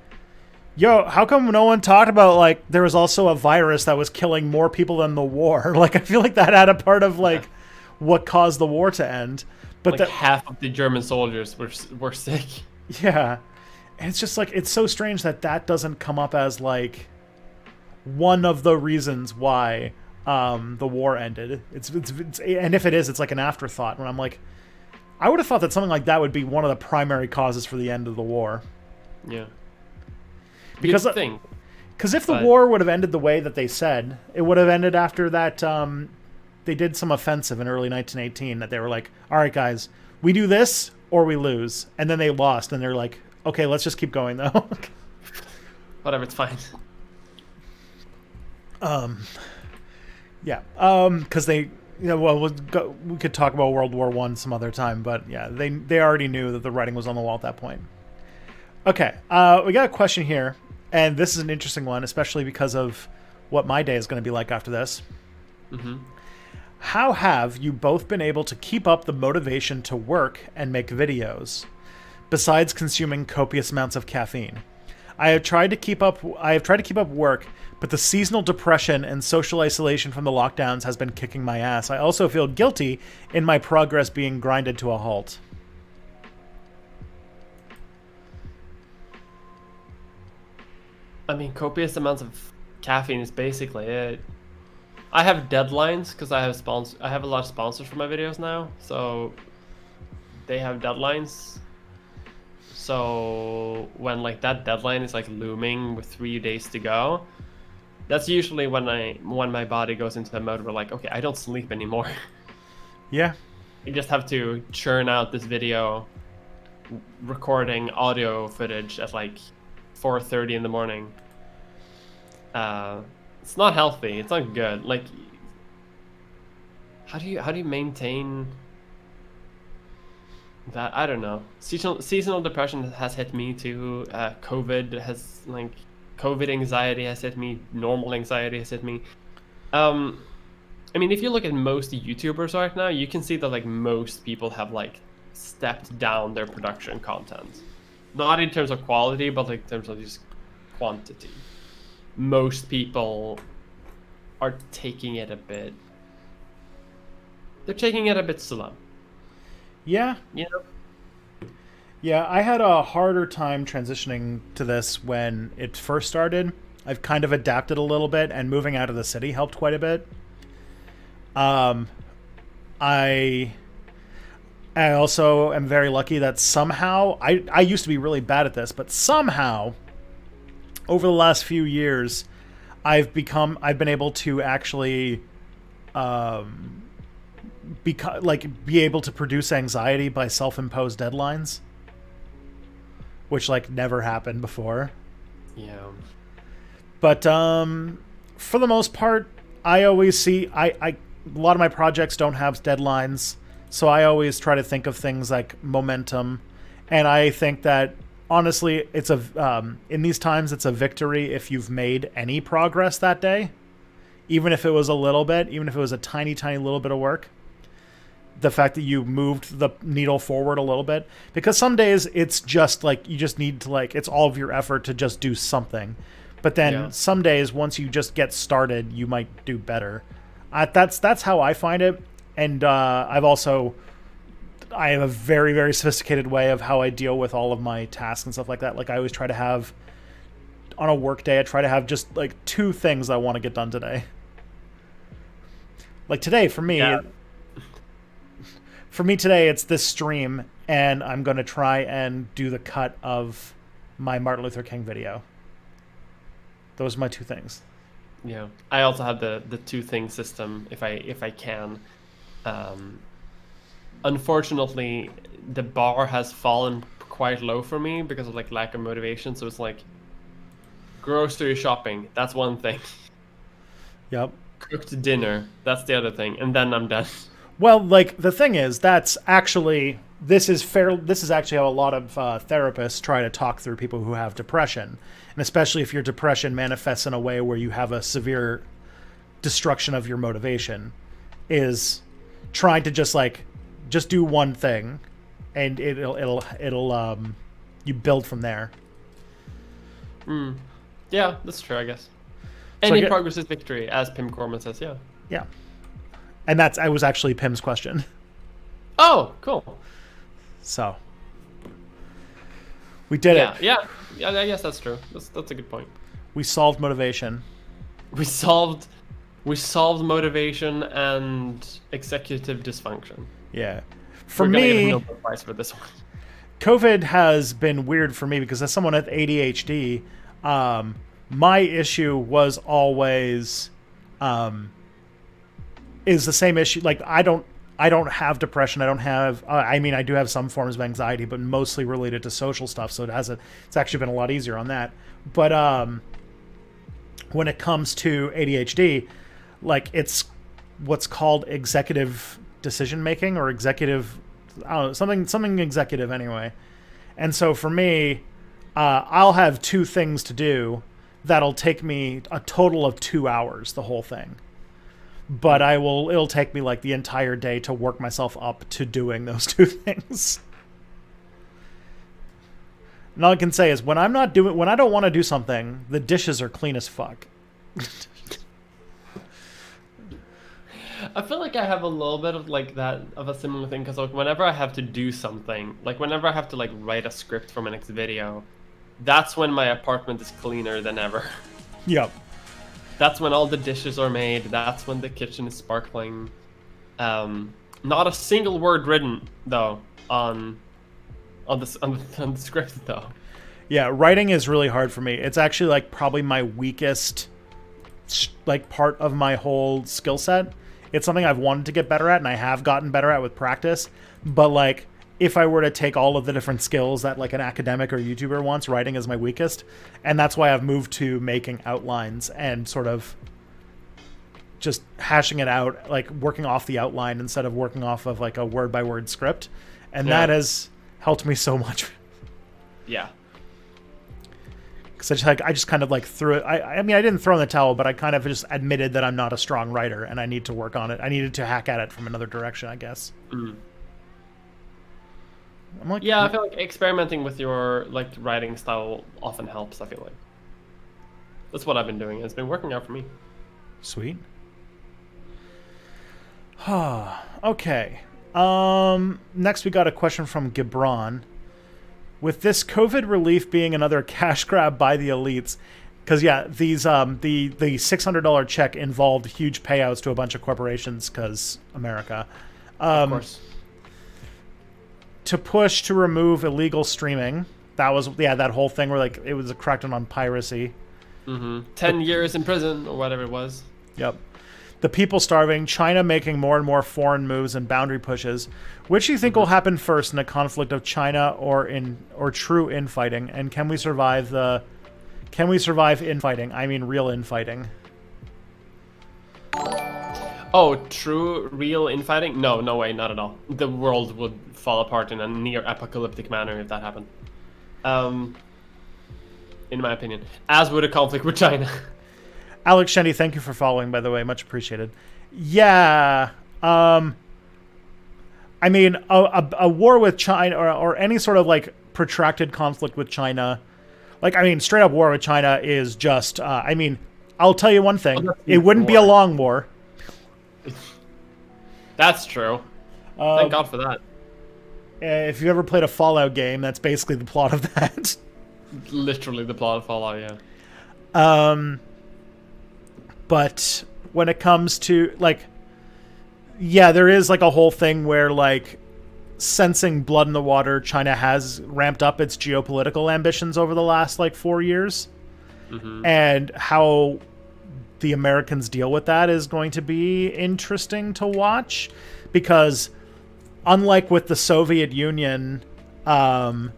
yo, how come no one talked about like there was also a virus that was killing more people than the war? Like I feel like that had a part of like what caused the war to end. But like half of the German soldiers were sick. Yeah, and it's just like it's so strange that doesn't come up as like one of the reasons why the war ended. It's and if it is, it's like an afterthought. When I'm like. I would have thought that something like that would be one of the primary causes for the end of the war. Yeah. Because if the war would have ended the way that they said, it would have ended after that they did some offensive in early 1918 that they were like, all right, guys, we do this or we lose. And then they lost and they're like, okay, let's just keep going though. Whatever, it's fine. Yeah. Because they... You know, well, we could talk about World War I some other time, but yeah, they already knew that the writing was on the wall at that point. Okay, we got a question here, and this is an interesting one, especially because of what my day is going to be like after this. Mm-hmm. How have you both been able to keep up the motivation to work and make videos, besides consuming copious amounts of caffeine? I have tried to keep up work, but the seasonal depression and social isolation from the lockdowns has been kicking my ass. I also feel guilty in my progress being grinded to a halt. I mean, copious amounts of caffeine is basically it. I have deadlines because I have a lot of sponsors for my videos now, so they have deadlines. So when like that deadline is like looming with 3 days to go, that's usually when my body goes into a mode where like, okay, I don't sleep anymore. Yeah. I just have to churn out this video recording audio footage at like 4:30 in the morning. It's not healthy. It's not good. Like, how do you maintain that? I don't know. Seasonal depression has hit me too. COVID anxiety has hit me. Normal anxiety has hit me. I mean, if you look at most YouTubers right now, you can see that like most people have like stepped down their production content. Not in terms of quality, but like in terms of just quantity. Most people are taking it a bit. They're taking it a bit slow. Yeah. You know? Yeah, I had a harder time transitioning to this when it first started. I've kind of adapted a little bit, and moving out of the city helped quite a bit. I also am very lucky that somehow I used to be really bad at this, but somehow over the last few years I've been able to actually be able to produce anxiety by self-imposed deadlines, which like never happened before. Yeah. But for the most part, I always see a lot of my projects don't have deadlines, so I always try to think of things like momentum, and I think that honestly, it's in these times it's a victory if you've made any progress that day, even if it was a little bit, even if it was a tiny little bit of work. The fact that you moved the needle forward a little bit, because some days it's just like you just need to like it's all of your effort to just do something. But then some days, once you just get started, you might do better. That's how I find it. And I have a very, very sophisticated way of how I deal with all of my tasks and stuff like that. Like I always try to have, on a work day, I try to have just like 2 things I want to get done today. Like today, for me today, it's this stream, and I'm going to try and do the cut of my Martin Luther King video. Those are my 2 things. Yeah, I also have the 2-thing system if I can. Unfortunately, the bar has fallen quite low for me because of like lack of motivation. So it's like grocery shopping. That's one thing. Yep. Cooked dinner. That's the other thing, and then I'm done. Well, like the thing is, this is actually how a lot of therapists try to talk through people who have depression, and especially if your depression manifests in a way where you have a severe destruction of your motivation, is trying to just do one thing, and it'll you build from there. Yeah, that's true, I guess. Any progress is victory, as Pim Corman says. Yeah. Yeah. And that was actually Pim's question. Oh, cool. So we did it. Yeah. I guess that's true. That's a good point. We solved motivation. We solved motivation and executive dysfunction. Yeah. We're gonna get a Nobel Prize for this one. COVID has been weird for me because as someone with ADHD, my issue was always is the same issue. Like I don't have depression. I don't have. I mean, I do have some forms of anxiety, but mostly related to social stuff. So it's actually been a lot easier on that. But when it comes to ADHD, like it's what's called executive decision making or executive, I don't know, something executive anyway. And so for me, I'll have 2 things to do that'll take me a total of 2 hours, the whole thing. But it'll take me like the entire day to work myself up to doing those 2 things. And all I can say is when I don't want to do something, the dishes are clean as fuck. I feel like I have a little bit of like that of a similar thing because like whenever I have to do something, like whenever I have to like write a script for my next video, that's when my apartment is cleaner than ever. Yep. That's when all the dishes are made. That's when the kitchen is sparkling. Not a single word written though on on the script though. Yeah, writing is really hard for me. It's actually like probably my weakest like part of my whole skill set. It's something I've wanted to get better at, and I have gotten better at with practice. But like, if I were to take all of the different skills that like an academic or YouTuber wants, writing is my weakest, and that's why I've moved to making outlines and sort of just hashing it out, like working off the outline instead of working off of like a word by word script, and that has helped me so much. Yeah. Because I just kind of like threw it. I mean, I didn't throw in the towel, but I kind of just admitted that I'm not a strong writer and I need to work on it. I needed to hack at it from another direction, I guess. Mm. I'm like, yeah, I feel like experimenting with your like writing style often helps. I feel like that's what I've been doing. It's been working out for me. Sweet. Okay. Next we got a question from Gibran. With this COVID relief being another cash grab by the elites, because these the $600 check involved huge payouts to a bunch of corporations because America. Of course. To push to remove illegal streaming. That was that whole thing where like it was a crackdown on piracy. 10 years in prison or whatever it was. Yep. The people starving, China making more and more foreign moves and boundary pushes. Which do you think will happen first in a conflict of China or true infighting? And can we survive infighting? I mean real infighting. Oh, true, real infighting? No, no way, not at all. The world would fall apart in a near-apocalyptic manner if that happened. In my opinion. As would a conflict with China. Alex Shendy, thank you for following, by the way. Much appreciated. Yeah. I mean, a war with China or any sort of, like, protracted conflict with China. Like, I mean, straight up war with China is just... I mean, I'll tell you one thing. It wouldn't be a long war. That's true. Thank God for that. If you ever played a Fallout game, that's basically the plot of that. Literally the plot of Fallout, yeah. But when it comes to, like, there is, like, a whole thing where, like, sensing blood in the water, China has ramped up its geopolitical ambitions over the last, like, 4 years. And how the Americans deal with that is going to be interesting to watch. Because, unlike with the Soviet Union, the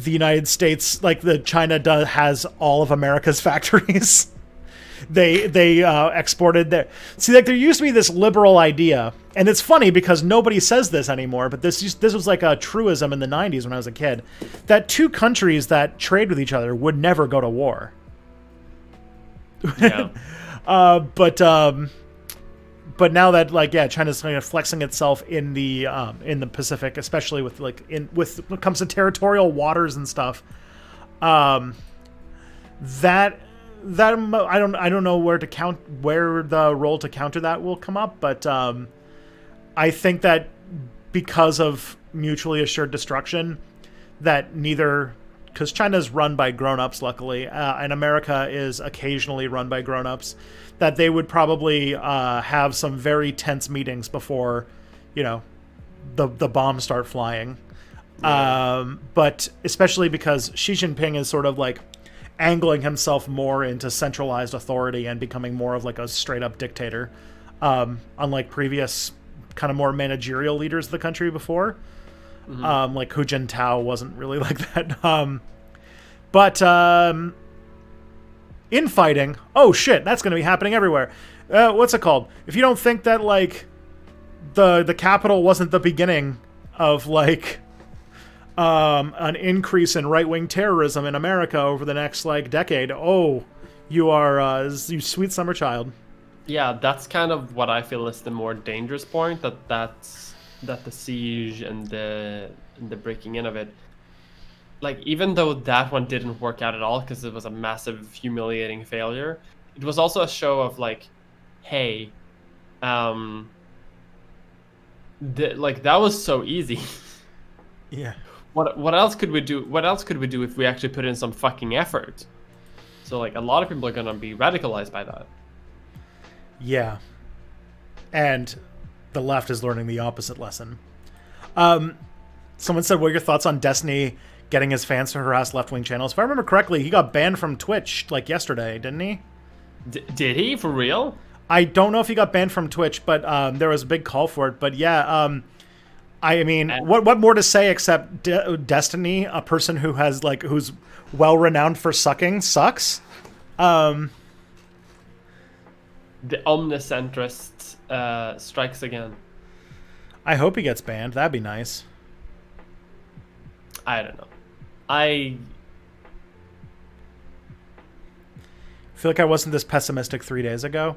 United States, like, China has all of America's factories. They exported their... See, like, there used to be this liberal idea, and it's funny because nobody says this anymore, but this was like a truism in the 90s when I was a kid, that two countries that trade with each other would never go to war. Yeah. But now that, like, China's kind of flexing itself in the Pacific, especially with when it comes to territorial waters and stuff, that I don't know where the role to counter that will come up, but I think that because of mutually assured destruction, that because China's run by grown-ups, luckily, and America is occasionally run by grown-ups, that they would probably have some very tense meetings before, the bombs start flying. Yeah. But especially because Xi Jinping is sort of like angling himself more into centralized authority and becoming more of like a straight-up dictator, unlike previous kind of more managerial leaders of the country before. Like Hu Jintao wasn't really like that. But infighting, oh shit, that's going to be happening everywhere. What's it called? If you don't think that, like, the Capitol wasn't the beginning of, like, an increase in right-wing terrorism in America over the next, like, decade, you are you sweet summer child. Yeah, that's kind of what I feel is the more dangerous point, that the siege and the breaking in of it, like, even though that one didn't work out at all because it was a massive humiliating failure, it was also a show of, like, hey, that was so easy. Yeah. What else could we do? What else could we do if we actually put in some fucking effort? So, like, a lot of people are gonna be radicalized by that. Yeah. And the left is learning the opposite lesson. Someone said, what are your thoughts on Destiny getting his fans to harass left-wing channels? If I remember correctly, he got banned from Twitch like yesterday, didn't he? Did he? For real? I don't know if he got banned from Twitch, but there was a big call for it. But yeah, I mean, what more to say except Destiny, a person who has like who's well renowned for sucking, sucks. The omnicentrist strikes again. I hope he gets banned. That'd be nice. I don't know. I feel like I wasn't this pessimistic 3 days ago.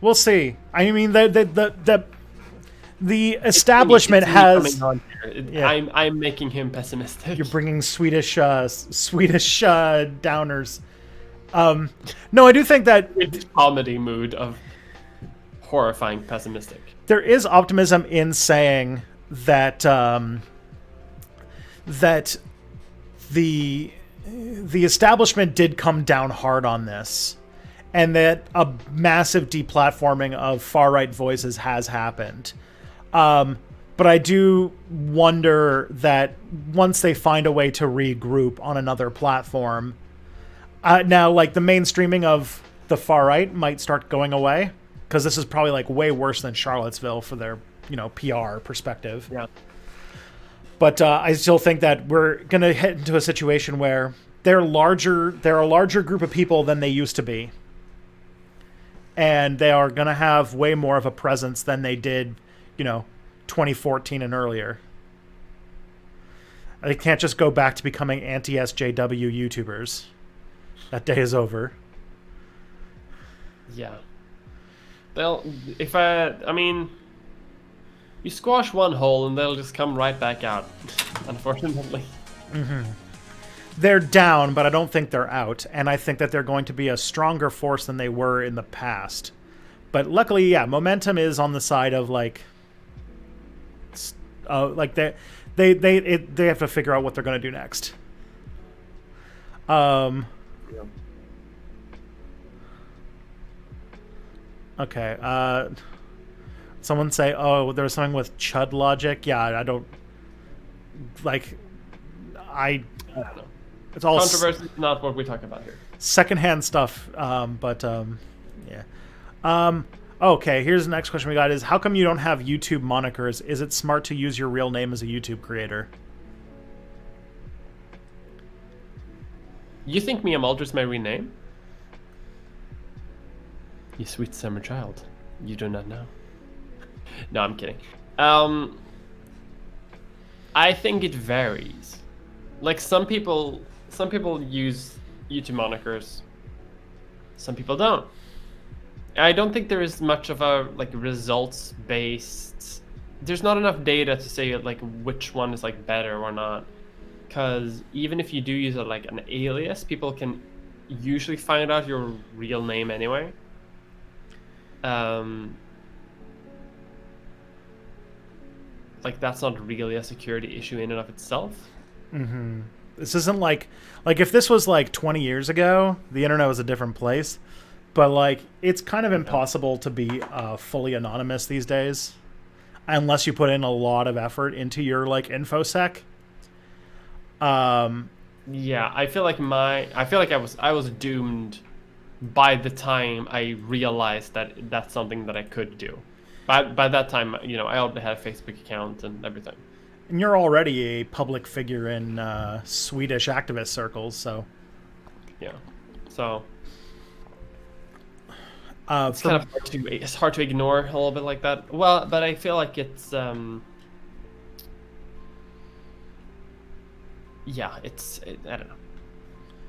We'll see. I mean, the establishment has. Yeah. I'm making him pessimistic. You're bringing Swedish downers. No, I do think that it's comedy mood of horrifying pessimistic. There is optimism in saying that that the establishment did come down hard on this, and that a massive deplatforming of far-right voices has happened. But I do wonder that once they find a way to regroup on another platform, now like the mainstreaming of the far-right might start going away, because this is probably like way worse than Charlottesville for their PR perspective. Yeah. But I still think that we're going to head into a situation where they're a larger group of people than they used to be. And they are going to have way more of a presence than they did, 2014 and earlier. They can't just go back to becoming anti-SJW YouTubers. That day is over. Yeah. Well, I mean, you squash one hole and they'll just come right back out, unfortunately. Mm-hmm. They're down, but I don't think they're out. And I think that they're going to be a stronger force than they were in the past. But luckily, yeah, momentum is on the side of they have to figure out what they're going to do next. Yeah. Okay. Someone say, oh, there was something with Chud logic. Yeah, I don't like. I don't know. It's all controversy. Not what we talk about here. Secondhand stuff. Yeah. Okay. Here's the next question we got: is how come you don't have YouTube monikers? Is it smart to use your real name as a YouTube creator? You think Mia Mulder's my real name? You sweet summer child. You do not know. No, I'm kidding. I think it varies. Like some people use YouTube monikers. Some people don't. I don't think there is much of a results based. There's not enough data to say which one is better or not. Because even if you do use an alias, people can usually find out your real name anyway. That's not really a security issue in and of itself. Mm-hmm. This isn't like if this was 20 years ago, the internet was a different place. But it's kind of impossible to be fully anonymous these days, unless you put in a lot of effort into your infosec. Yeah, I feel like I was doomed by the time I realized that that's something that I could do. By that time, I already had a Facebook account and everything. And you're already a public figure in Swedish activist circles, so. Yeah. So. It's kind of hard to ignore a little bit like that. Well, but I feel like it's yeah, I don't know.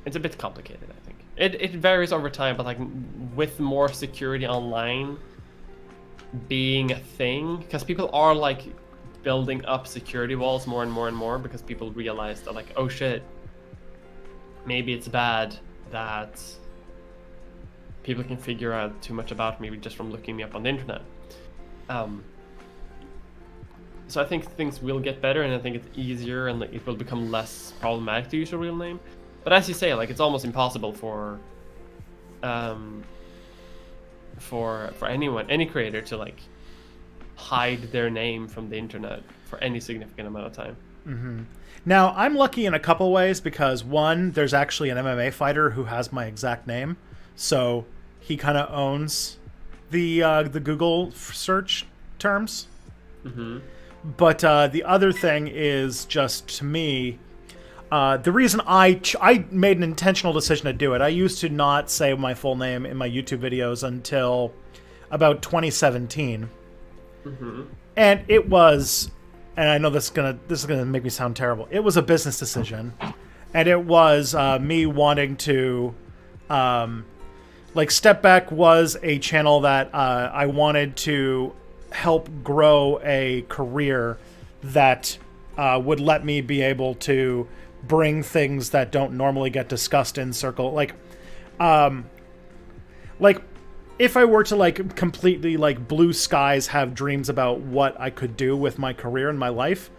It's a bit complicated, I think. It varies over time, but with more security online being a thing, because people are building up security walls more and more and more, because people realize that oh shit, maybe it's bad that people can figure out too much about me just from looking me up on the internet. So I think things will get better, and I think it's easier, and it will become less problematic to use your real name. But as you say, it's almost impossible for anyone, any creator, to hide their name from the internet for any significant amount of time. Now, I'm lucky in a couple ways because, one, there's actually an MMA fighter who has my exact name, so he kind of owns the Google search terms. But the other thing is just, to me, the reason I made an intentional decision to do it. I used to not say my full name in my YouTube videos until about 2017, and it was, and I know this is gonna make me sound terrible. It was a business decision, and it was me wanting to, Step Back was a channel that I wanted to help grow a career that would let me be able to bring things that don't normally get discussed in circle, like if I were to completely blue skies have dreams about what I could do with my career and my life,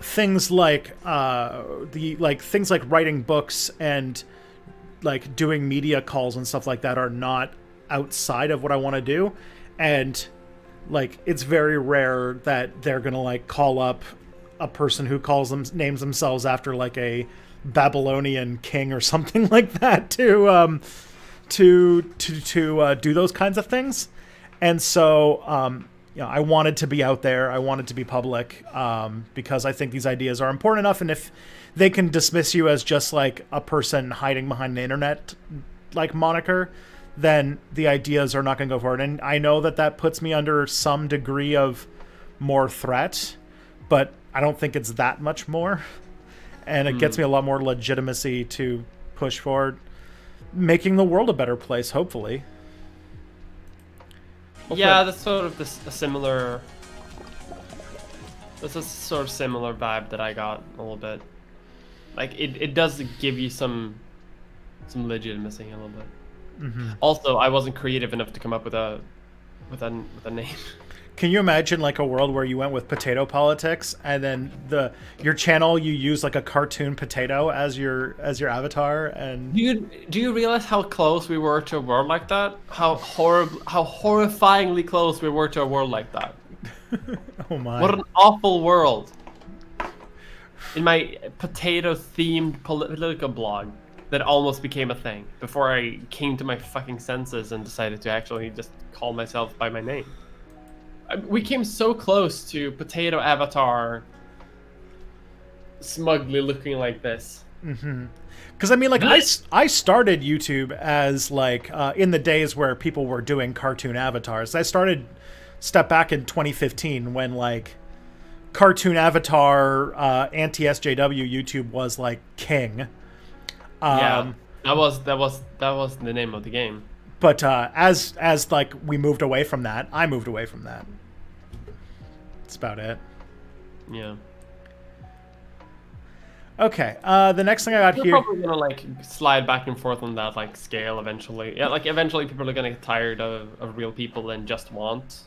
things like things like writing books and doing media calls and stuff like that are not outside of what I want to do. And it's very rare that they're gonna call up a person who names themselves after a Babylonian king or something like that to do those kinds of things. And so I wanted to be out there. I wanted to be public because I think these ideas are important enough. And if they can dismiss you as just a person hiding behind the internet moniker, then the ideas are not going to go forward. And I know that puts me under some degree of more threat, but I don't think it's that much more. And it gets me a lot more legitimacy to push forward, making the world a better place, hopefully. Yeah, that's sort of a similar vibe that I got a little bit. It does give you some legitimacy a little bit. Also, I wasn't creative enough to come up with a name. Can you imagine a world where you went with potato politics, and then your channel, you use a cartoon potato as your avatar? And do you realize how close we were to a world like that? How horrifyingly close we were to a world like that. Oh my! What an awful world! In my potato-themed political blog, that almost became a thing before I came to my fucking senses and decided to actually just call myself by my name. We came so close to potato avatar smugly looking like this. Because I started YouTube as in the days where people were doing cartoon avatars. I started Step Back in 2015 when cartoon avatar anti-SJW YouTube was king. Yeah, that was the name of the game. But as we moved away from that, I moved away from that. That's about it. Yeah. Okay. The next thing I got here. We're probably gonna slide back and forth on that scale eventually. Yeah, eventually people are gonna get tired of real people and just want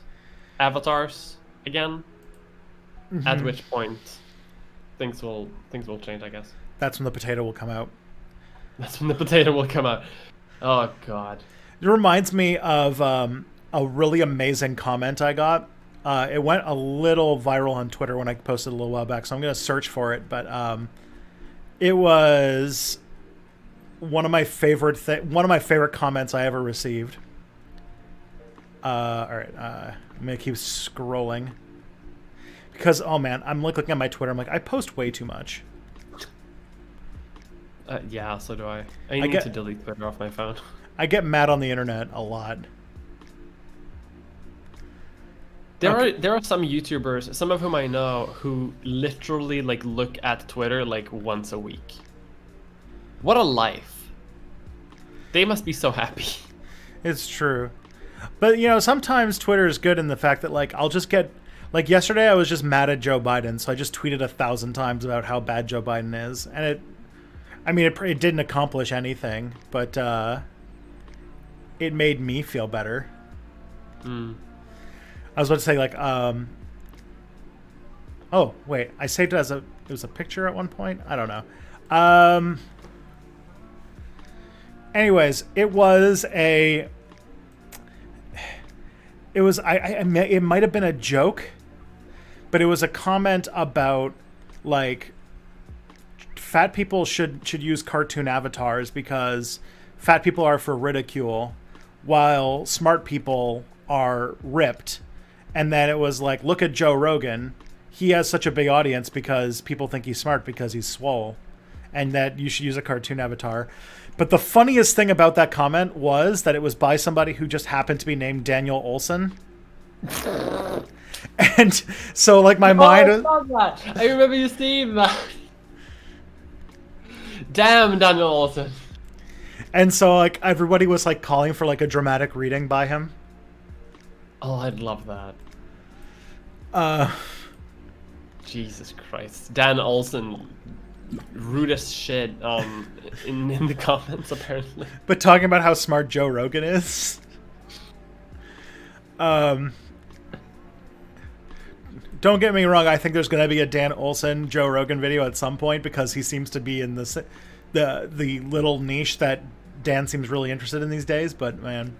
avatars again. At which point, things will change, I guess. That's when the potato will come out. That's when the potato will come out. Oh God. It reminds me of a really amazing comment I got. It went a little viral on Twitter when I posted a little while back, so I'm going to search for it. But it was one of my favorite comments I ever received. All right, I'm going to keep scrolling because man, I'm looking at my Twitter. I'm I post way too much. Yeah, so do I. I need to delete Twitter off my phone. I get mad on the internet a lot. There are some YouTubers, some of whom I know, who literally look at Twitter once a week. What a life. They must be so happy. It's true. But sometimes Twitter is good in the fact that I'll just get yesterday I was just mad at Joe Biden, so I just tweeted 1,000 times about how bad Joe Biden is, and it didn't accomplish anything, but it made me feel better. I was about to say oh wait, I saved it it was a picture at one point. I don't know. Anyways, it was It was it might have been a joke, but it was a comment about like fat people should use cartoon avatars because fat people are for ridicule, while smart people are ripped. And then it was like, look at Joe Rogan. He has such a big audience because people think he's smart because he's swole, and that you should use a cartoon avatar. But the funniest thing about that comment was that it was by somebody who just happened to be named Daniel Olson. And so like my mind... I love that. I remember you saying that. Damn, Daniel Olson. And so like everybody was like calling for like a dramatic reading by him. Oh, I'd love that. Jesus Christ. Dan Olson, rudest shit in the comments, apparently. But talking about how smart Joe Rogan is. Don't get me wrong, I think there's going to be a Dan Olson, Joe Rogan video at some point because he seems to be in the little niche that Dan seems really interested in these days, but man.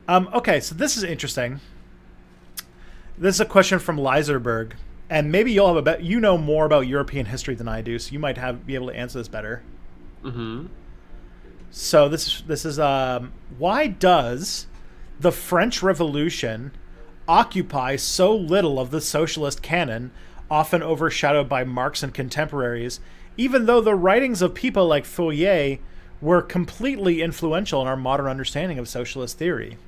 Okay, so this is interesting. This is a question from Leiserberg, and maybe you'll have you know more about European history than I do, so you might be able to answer this better. Mm-hmm. So this is why does the French Revolution occupy so little of the socialist canon, often overshadowed by Marx and contemporaries, even though the writings of people like Fourier were completely influential in our modern understanding of socialist theory?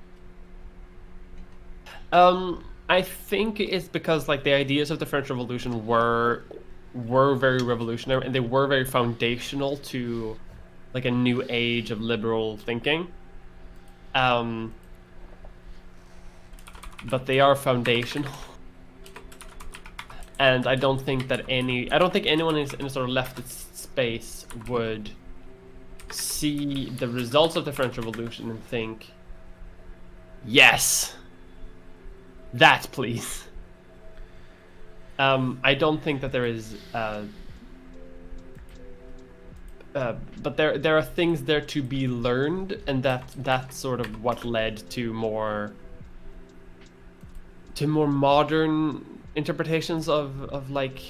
I think it's because like the ideas of the French Revolution were very revolutionary, and they were very foundational to like a new age of liberal thinking. But they are foundational, and I don't think anyone in a sort of leftist space would see the results of the French Revolution and think, yes, that please. I don't think that there is, but there are things there to be learned, and that's sort of what led to more modern interpretations of like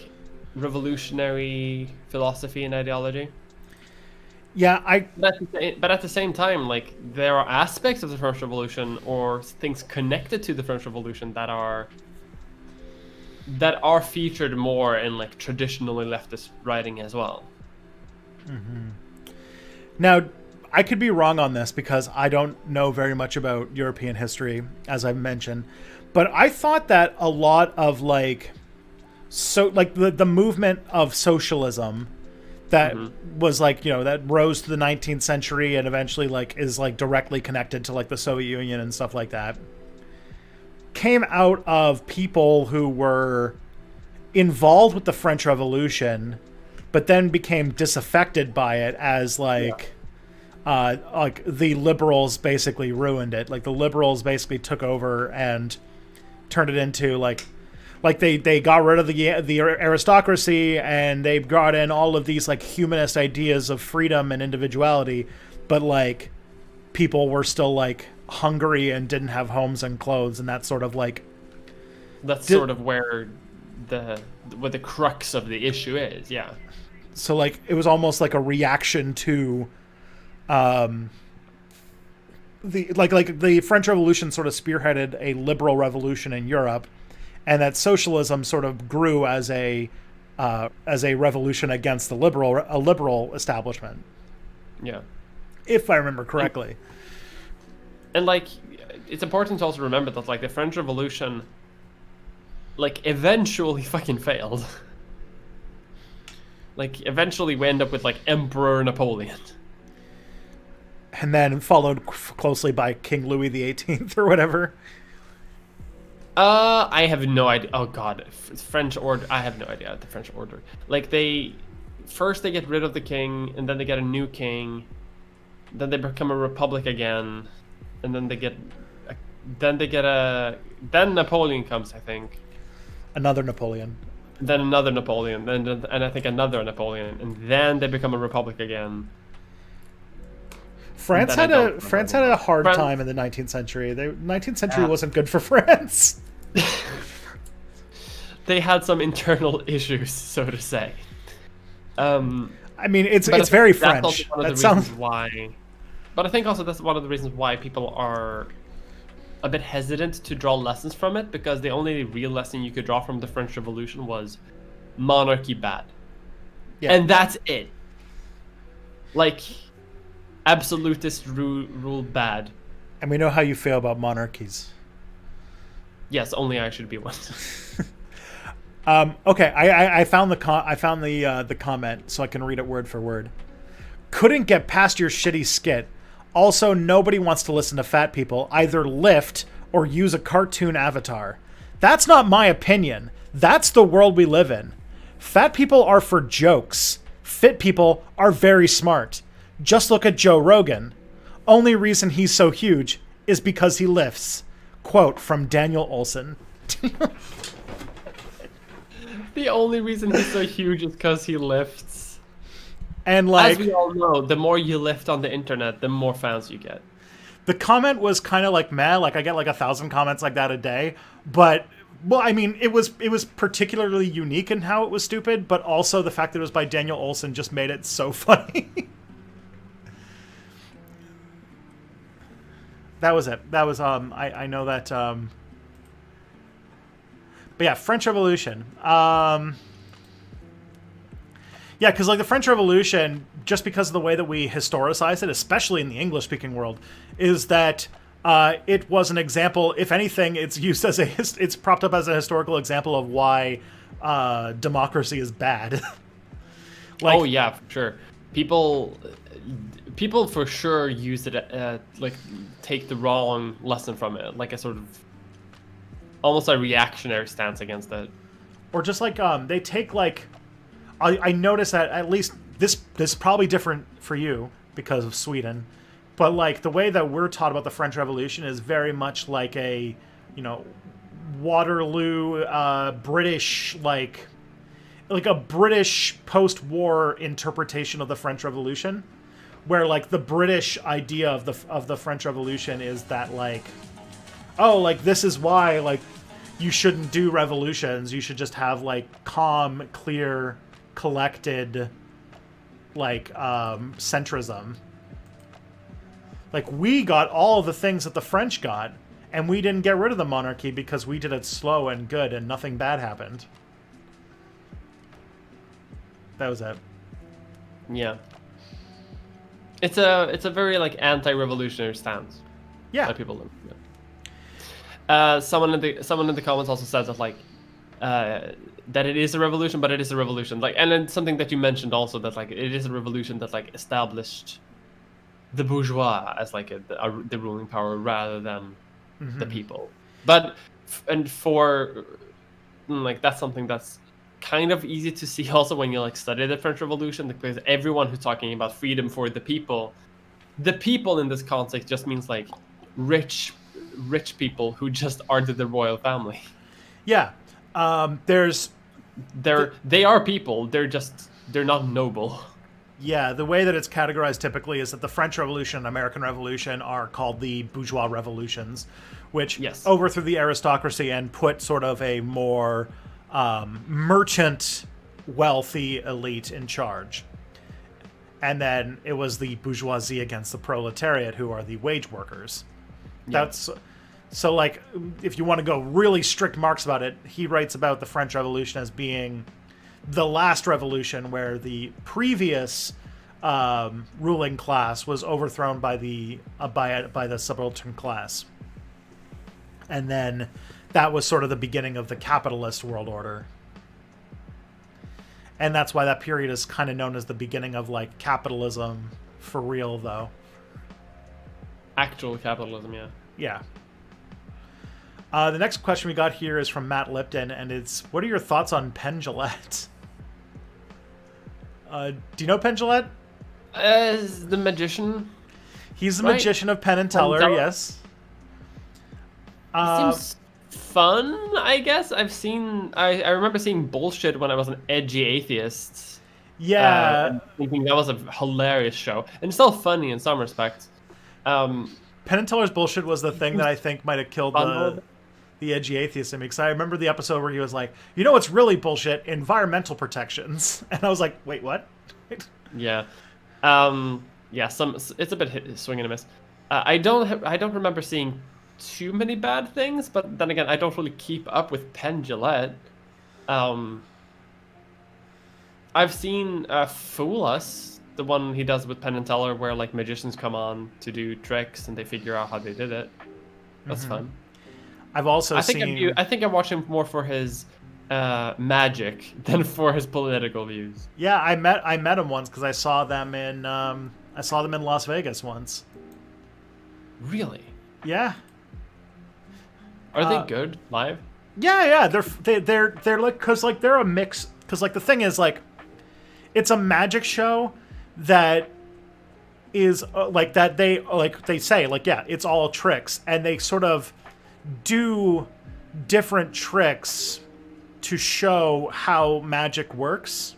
revolutionary philosophy and ideology. Yeah, But at the same time, like there are aspects of the French Revolution or things connected to the French Revolution that are featured more in like traditionally leftist writing as well. Mm-hmm. Now, I could be wrong on this because I don't know very much about European history, as I've mentioned, but I thought that a lot of like the movement of socialism that was like, you know, that rose to the 19th century and eventually like is like directly connected to like the Soviet Union and stuff like that, came out of people who were involved with the French Revolution, but then became disaffected by it as like the liberals basically ruined it. Like the liberals basically took over and turned it into like they got rid of the aristocracy, and they brought in all of these like humanist ideas of freedom and individuality, but like people were still like hungry and didn't have homes and clothes, and that sort of like sort of where the crux of the issue is. Yeah. So like it was almost like a reaction to the French Revolution sort of spearheaded a liberal revolution in Europe, and that socialism sort of grew as a revolution against a liberal establishment. Yeah, if I remember correctly. And like, it's important to also remember that like the French Revolution, like eventually fucking failed. Like eventually we end up with like Emperor Napoleon. And then followed closely by King Louis XVIII or whatever. I have no idea. Oh god, French order. I have no idea the French order. Like they get rid of the king, and then they get a new king, then they become a republic again, and then then Napoleon comes, I think. Another Napoleon. Then another Napoleon, and I think another Napoleon, and then they become a republic again. And then I don't remember France had anymore. a hard France- time in the 19th century. The 19th century wasn't good for France. They had some internal issues, so to say. I mean, it's But I very think that's also French. one of That the sounds reasons why. But I think also that's one of the reasons why people are a bit hesitant to draw lessons from it, because the only real lesson you could draw from the French Revolution was monarchy bad. yeah. And that's it. Like, absolutist rule bad. And we know how you feel about monarchies. Yes, only I should be one. Okay, I found the comment, so I can read it word for word. Couldn't get past your shitty skit. Also, nobody wants to listen to fat people either lift or use a cartoon avatar. That's not my opinion. That's the world we live in. Fat people are for jokes. Fit people are very smart. Just look at Joe Rogan. Only reason he's so huge is because he lifts. Quote from Daniel Olson. The only reason he's so huge is because he lifts. And like, as we all know, the more you lift on the internet, the more fans you get. the comment was kind of like meh, like I get like 1,000 comments like that a day, but well, I mean, it was particularly unique in how it was stupid, but also the fact that it was by Daniel Olson just made it so funny. That was it. That was I know that but yeah, French Revolution. Yeah, because like the French Revolution, just because of the way that we historicize it, especially in the English-speaking world, is that it was an example. If anything, it's used as it's propped up as a historical example of why democracy is bad. Like, oh yeah, for sure. People for sure use it like take the wrong lesson from it, like a sort of almost a reactionary stance against it. or just like they take like I noticed that at least this is probably different for you because of Sweden, but like the way that we're taught about the French Revolution is very much like a, you know, Waterloo British like a British post-war interpretation of the French Revolution, where like the British idea of the French Revolution is that like, oh, like this is why like you shouldn't do revolutions, you should just have like calm, clear, collected like centrism. Like we got all the things that the French got, and we didn't get rid of the monarchy because we did it slow and good and nothing bad happened. That was it. Yeah. It's a very like anti-revolutionary stance. Yeah. That people do. Yeah. Someone in the comments also says that like that it is a revolution, but it is a revolution. Like, and then something that you mentioned also, that like it is a revolution that like established the bourgeois as like the ruling power rather than the people. But for like that's something that's kind of easy to see also when you like study the French Revolution, because everyone who's talking about freedom for the people in this context just means like rich people who just aren't the royal family. Yeah. They are people. They're not noble. Yeah, the way that it's categorized typically is that the French Revolution and American Revolution are called the bourgeois revolutions, which overthrew the aristocracy and put sort of a more merchant, wealthy elite in charge. And then it was the bourgeoisie against the proletariat, who are the wage workers. Yeah. That's so like, if you want to go really strict Marx about it, he writes about the French Revolution as being the last revolution where the previous ruling class was overthrown by the subaltern class, and then that was sort of the beginning of the capitalist world order. And that's why that period is kind of known as the beginning of like capitalism for real, though. Actual capitalism, yeah. Yeah. The next question we got here is from Matt Lipton, and it's, what are your thoughts on Penn Jillette? Do you know Penn Jillette? The magician. He's the magician of Penn and Teller, yes. Seems fun, I guess. I remember seeing Bullshit when I was an edgy atheist. Yeah. And thinking that was a hilarious show. And still funny in some respects. Penn and Teller's bullshit was the thing that I think might have killed Bundled. the edgy atheist in me, because I remember the episode where he was like, you know what's really bullshit? Environmental protections. And I was like, wait, what? Yeah. Yeah, it's a bit swing and a miss. I don't remember seeing too many bad things, but then again, I don't really keep up with Penn Jillette. I've seen Fool Us, the one he does with Penn and Teller, where like magicians come on to do tricks and they figure out how they did it. That's fun. I've also seen... I think I watch him more for his magic than for his political views. Yeah, I met him once because I saw them in Las Vegas once. Really? Yeah. Are they good live? Yeah. They're like, because like they're a mix. Because like the thing is like, it's a magic show that is like that they say like, yeah, it's all tricks, and they sort of do different tricks to show how magic works.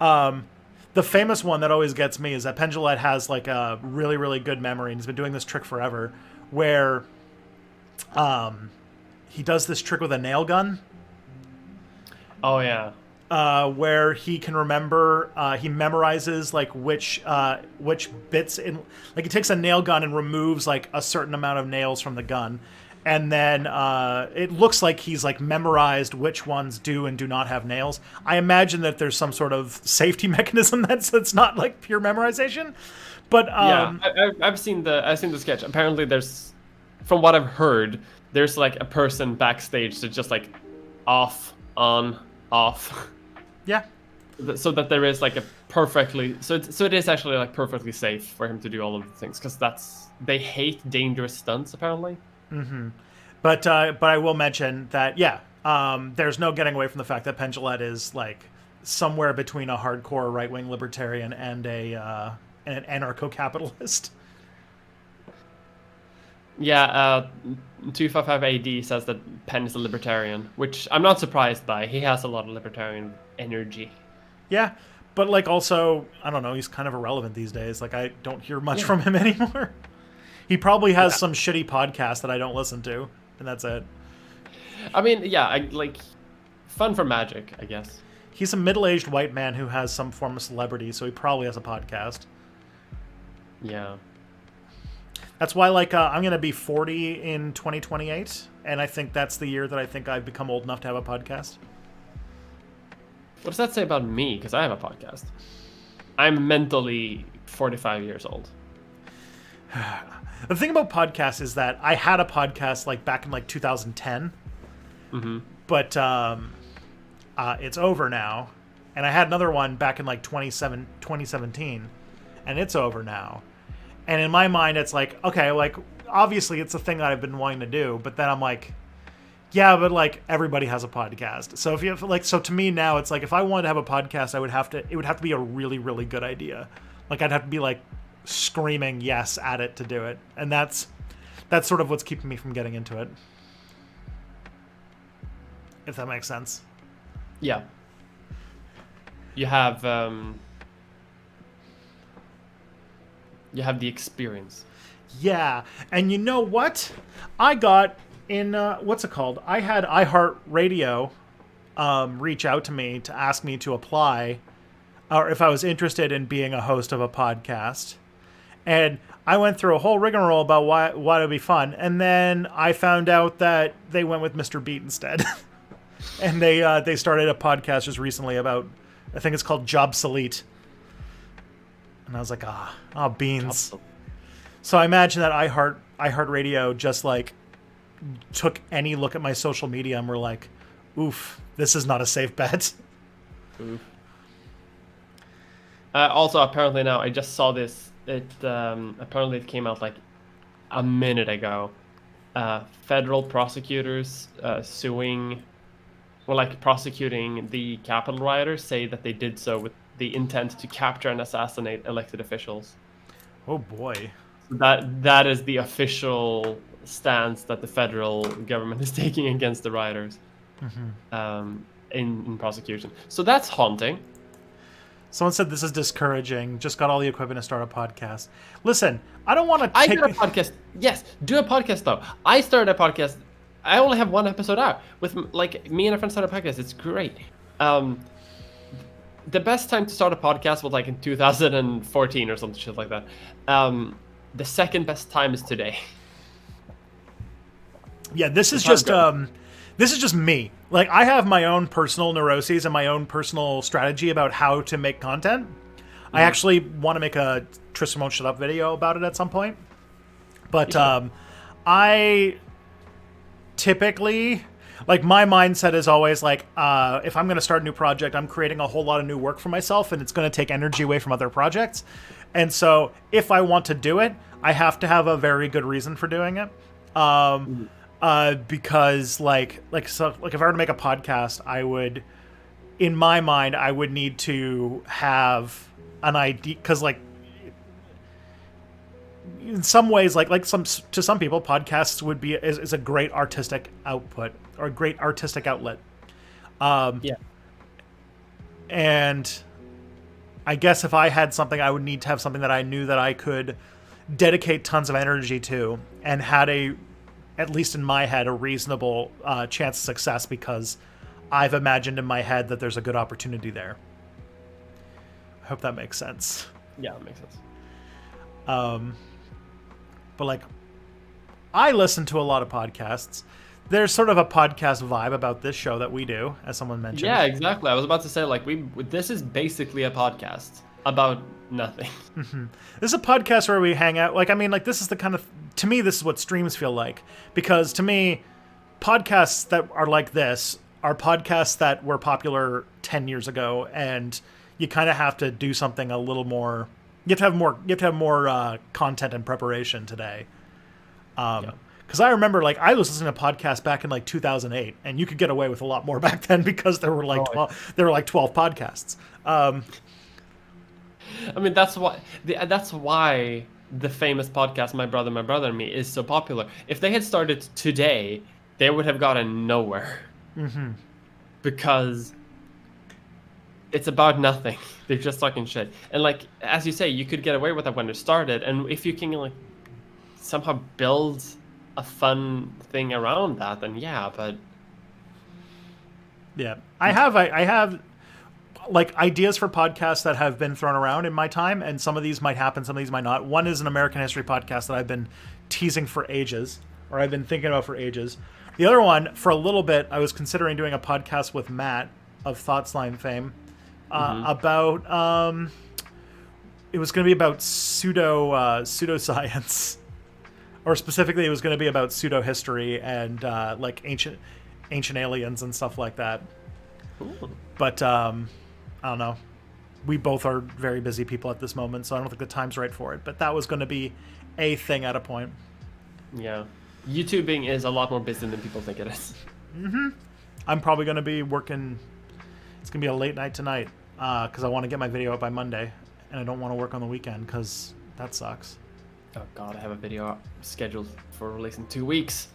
The famous one that always gets me is that Penn Jillette has like a really, really good memory, and he's been doing this trick forever, where he does this trick with a nail gun. Oh yeah. Where he can remember, he memorizes like which bits in, like he takes a nail gun and removes like a certain amount of nails from the gun, and then it looks like he's like memorized which ones do and do not have nails. I imagine that there's some sort of safety mechanism that's not like pure memorization, but yeah, I've seen the sketch. Apparently, there's, from what I've heard, there's like a person backstage that's just like off, on, off. Yeah. So that there is like a perfectly, so it is actually like perfectly safe for him to do all of the things, because they hate dangerous stunts apparently. Mm-hmm. But I will mention that there's no getting away from the fact that Penn Jillette is like somewhere between a hardcore right-wing libertarian and an anarcho-capitalist. Yeah, 255 AD says that Penn is a libertarian, which I'm not surprised by. He has a lot of libertarian energy. Yeah, but like also, I don't know, he's kind of irrelevant these days. Like I don't hear much from him anymore. He probably has some shitty podcast that I don't listen to, and that's it. I mean, yeah, fun for magic, I guess. He's a middle-aged white man who has some form of celebrity, so he probably has a podcast. Yeah. That's why, like, I'm going to be 40 in 2028, and I think that's the year that I think I've become old enough to have a podcast. What does that say about me? Because I have a podcast. I'm mentally 45 years old. The thing about podcasts is that I had a podcast, like, back in, like, 2010. Mm-hmm. But it's over now. And I had another one back in, like, 2017, and it's over now. And in my mind, it's like, okay, like, obviously it's a thing that I've been wanting to do, but then I'm like, yeah, but like everybody has a podcast. So if you have, like, so to me now, it's like if I wanted to have a podcast, it would have to be a really, really good idea. Like I'd have to be like screaming yes at it to do it. And that's sort of what's keeping me from getting into it. If that makes sense. Yeah. You have the experience. Yeah, and you know what? I got in, what's it called? I had iHeartRadio reach out to me to ask me to apply, or if I was interested in being a host of a podcast. And I went through a whole rigmarole about why it would be fun, and then I found out that they went with Mr. Beat instead. And they started a podcast just recently about, I think it's called Jobsolete. And I was like, beans. So I imagine that iHeartRadio just like took any look at my social media and were like, oof, this is not a safe bet. Oof. Also, apparently now, I just saw this. Apparently it came out like a minute ago. Federal prosecutors prosecuting the Capitol rioters say that they did so with the intent to capture and assassinate elected officials. Oh boy. That is the official stance that the federal government is taking against the rioters in prosecution. So that's haunting. Someone said this is discouraging. Just got all the equipment to start a podcast. Listen, I don't want to I take... did a podcast. Yes, do a podcast though. I started a podcast. I only have one episode out with like me and a friend started a podcast. It's great. The best time to start a podcast was like in 2014 or some shit like that. The second best time is today. Yeah, this is just me. Like, I have my own personal neuroses and my own personal strategy about how to make content. I actually want to make a Tristan Won't Shut Up video about it at some point. But I typically, like, my mindset is always like, if I'm going to start a new project, I'm creating a whole lot of new work for myself, and it's going to take energy away from other projects. And so if I want to do it, I have to have a very good reason for doing it. Because like if I were to make a podcast, I would, in my mind, I would need to have an idea, because like in some ways, to some people, podcasts would be is a great artistic output or a great artistic outlet. Yeah. And I guess if I had something, I would need to have something that I knew that I could dedicate tons of energy to and had at least in my head, a reasonable chance of success, because I've imagined in my head that there's a good opportunity there. I hope that makes sense. Yeah, it makes sense. But like, I listen to a lot of podcasts. There's sort of a podcast vibe about this show that we do, as someone mentioned. Yeah, exactly. I was about to say, like, this is basically a podcast about nothing. This is a podcast where we hang out. Like, I mean, like, this is the kind of, to me, this is what streams feel like. Because to me, podcasts that are like this are podcasts that were popular 10 years ago, and you kind of have to do something a little more. You have to have more content and preparation today. Because I remember, like, I was listening to podcasts back in like 2008, and you could get away with a lot more back then because there were like 12 podcasts. I mean, that's why the famous podcast My Brother and Me is so popular. If they had started today, they would have gotten nowhere. Because it's about nothing. They're just talking shit. And like, as you say, you could get away with that when it started. And if you can like somehow build a fun thing around that, then yeah, but yeah. I have like ideas for podcasts that have been thrown around in my time, and some of these might happen, some of these might not. One is an American history podcast that I've been teasing for ages, or I've been thinking about for ages. The other one, for a little bit, I was considering doing a podcast with Matt of Thoughtslime fame about it was going to be about pseudoscience, or specifically it was going to be about pseudo history and like ancient aliens and stuff like that. Ooh. But I don't know. We both are very busy people at this moment, so I don't think the time's right for it. But that was going to be a thing at a point. Yeah. YouTubing is a lot more busy than people think it is. I'm probably going to be working. It's going to be a late night tonight because I want to get my video up by Monday, and I don't want to work on the weekend because that sucks. Oh god, I have a video scheduled for release in 2 weeks.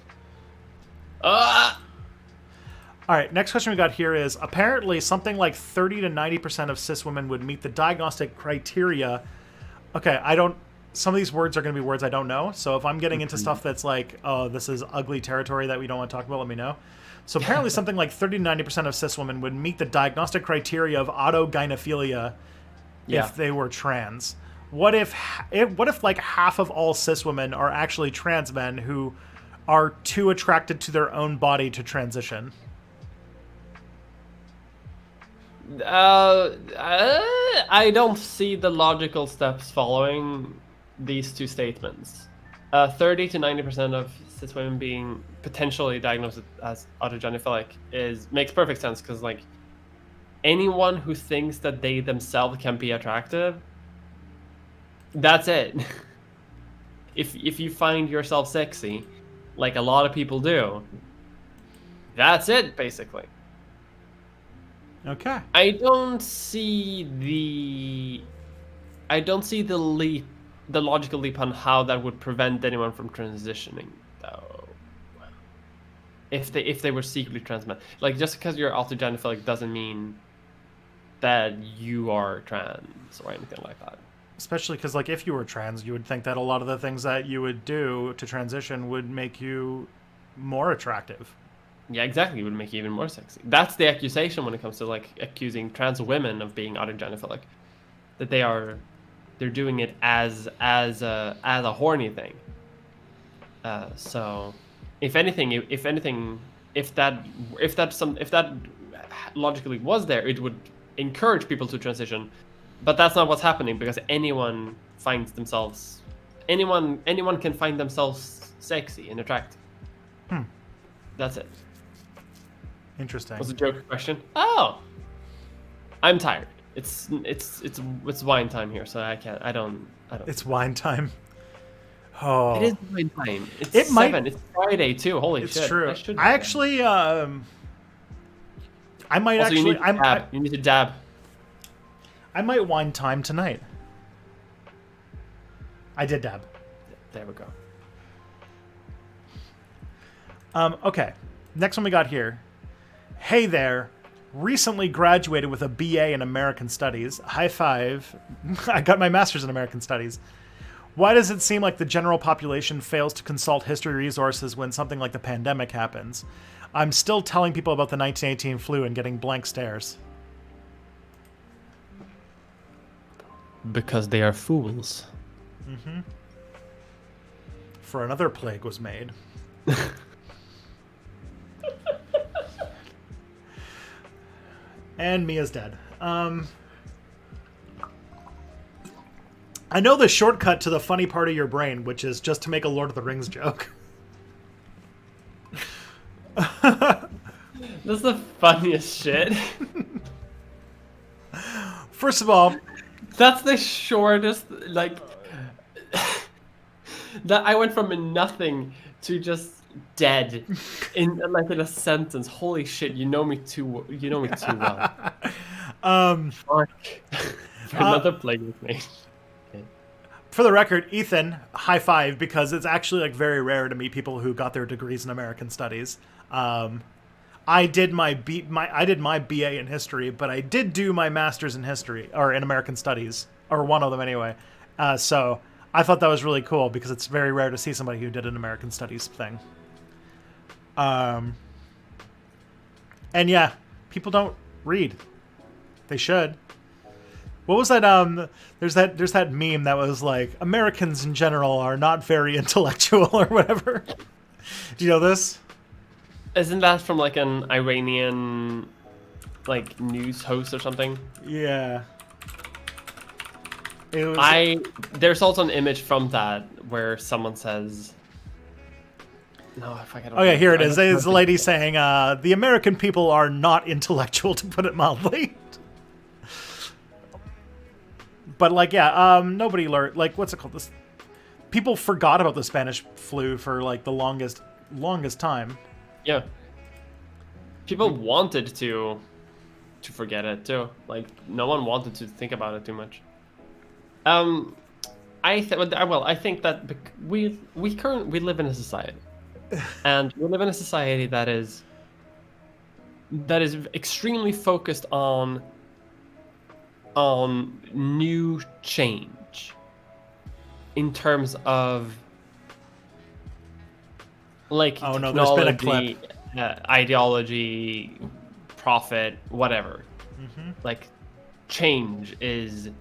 All right, next question we got here is, apparently something like 30 to 90% of cis women would meet the diagnostic criteria. Okay, some of these words are going to be words I don't know, so if I'm getting into stuff that's like, oh, this is ugly territory that we don't want to talk about, let me know. So apparently something like 30 to 90% of cis women would meet the diagnostic criteria of autogynephilia if they were trans. What if like half of all cis women are actually trans men who are too attracted to their own body to transition? I don't see the logical steps following these two statements. 30 to 90% of cis women being potentially diagnosed as autogynephilic makes perfect sense, because like anyone who thinks that they themselves can be attractive, that's it. If you find yourself sexy, like a lot of people do, that's it basically. Okay. I don't see the leap, the logical leap on how that would prevent anyone from transitioning, though. If they were secretly trans men, like just because you're autogynephilic doesn't mean that you are trans or anything like that. Especially because, like, if you were trans, you would think that a lot of the things that you would do to transition would make you more attractive. Yeah, exactly. It would make you even more sexy. That's the accusation when it comes to like accusing trans women of being autogenophilic, that they're doing it as a horny thing. So, if that logically was there, it would encourage people to transition. But that's not what's happening, because anyone can find themselves sexy and attractive. That's it. Interesting. Was a joke question? Oh, I'm tired. It's wine time here, so I don't. It's wine time. Oh, It is wine time. It's It might- 7. It's Friday too. Holy it's shit! true. should I actually, I might Also, actually, you need to dab. I might wine time tonight. I did dab. There we go. Okay, next one we got here. Hey there. Recently graduated with a BA in American Studies. High five. I got my master's in American Studies. Why does it seem like the general population fails to consult history resources when something like the pandemic happens? I'm still telling people about the 1918 flu and getting blank stares. Because they are fools. For another plague was made. And Mia's dead. I know the shortcut to the funny part of your brain, which is just to make a Lord of the Rings joke. That's the funniest shit. First of all, That's the shortest, like, that I went from nothing to just dead in a sentence. Holy shit! You know me too well. Fuck. For another plague with me. for the record, Ethan, high five, because it's actually like very rare to meet people who got their degrees in American Studies. I did my BA in history, but I did do my master's in history, or in American Studies, or one of them anyway. So I thought that was really cool because it's very rare to see somebody who did an American Studies thing. And yeah, people don't read. They should. What was that? There's that meme that was like, Americans in general are not very intellectual or whatever. Do you know this? Isn't that from like an Iranian like news host or something? Yeah. It was... There's also an image from that where someone says, no, I forget. Oh yeah, here it is. It's the lady saying, the American people are not intellectual, to put it mildly. But like, yeah, nobody learned, like, what's it called? This people forgot about the Spanish flu for like the longest time. Yeah. People wanted to forget it too. Like no one wanted to think about it too much. I think that we live in a society, and we live in a society that is extremely focused on new change in terms of like oh no, there's been a technology, clip. Ideology, profit, whatever. Like change is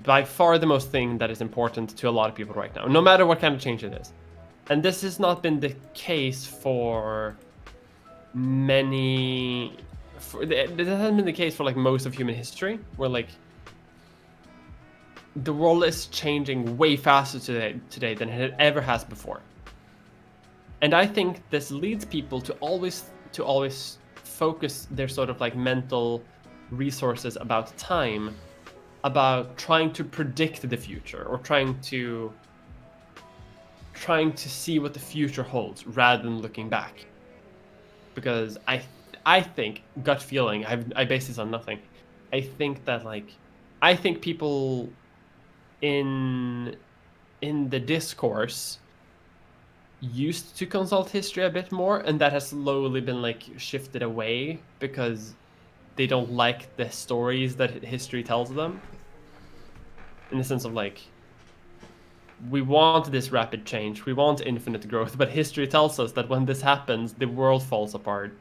by far the most thing that is important to a lot of people right now, no matter what kind of change it is. And this has not been the case for many. This hasn't been the case for like most of human history, where like the world is changing way faster today than it ever has before. And I think this leads people to always focus their sort of like mental resources about time, about trying to predict the future or trying to see what the future holds rather than looking back. Because I think, gut feeling, I base this on nothing. I think people in the discourse used to consult history a bit more, and that has slowly been like shifted away because they don't like the stories that history tells them. In the sense of like, we want this rapid change, we want infinite growth, but history tells us that when this happens, the world falls apart.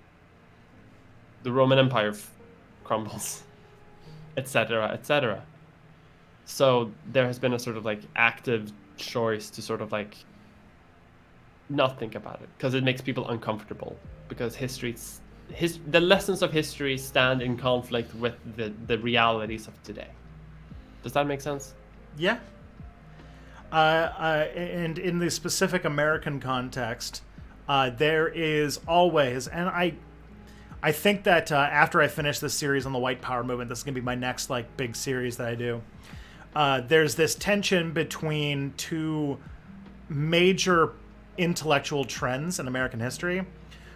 The Roman Empire crumbles, etc., etc. So there has been a sort of like active choice to sort of like not think about it, because it makes people uncomfortable, because the lessons of history stand in conflict with the realities of today. Does that make sense? Yeah. And in the specific American context, there is always, and I think that after I finish this series on the white power movement, this is going to be my next like big series that I do. There's this tension between two major intellectual trends in American history,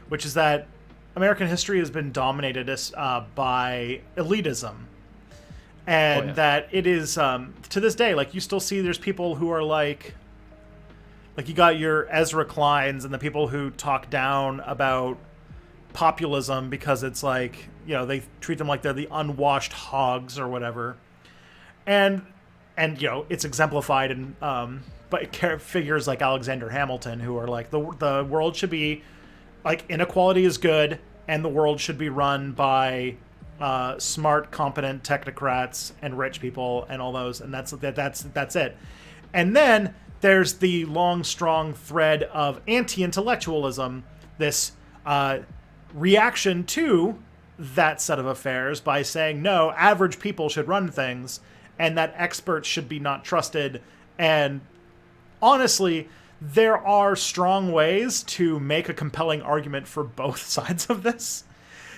which is that American history has been dominated by elitism. And that it is, to this day, like, you still see there's people who are like you got your Ezra Kleins and the people who talk down about populism because it's like, you know, they treat them like they're the unwashed hogs or whatever. And you know, it's exemplified in but figures like Alexander Hamilton, who are like, the world should be, like, inequality is good, and the world should be run by smart, competent technocrats and rich people and all those, and that's it. And then there's the long, strong thread of anti-intellectualism, this reaction to that set of affairs by saying, no, average people should run things, and that experts should be not trusted. And honestly, there are strong ways to make a compelling argument for both sides of this.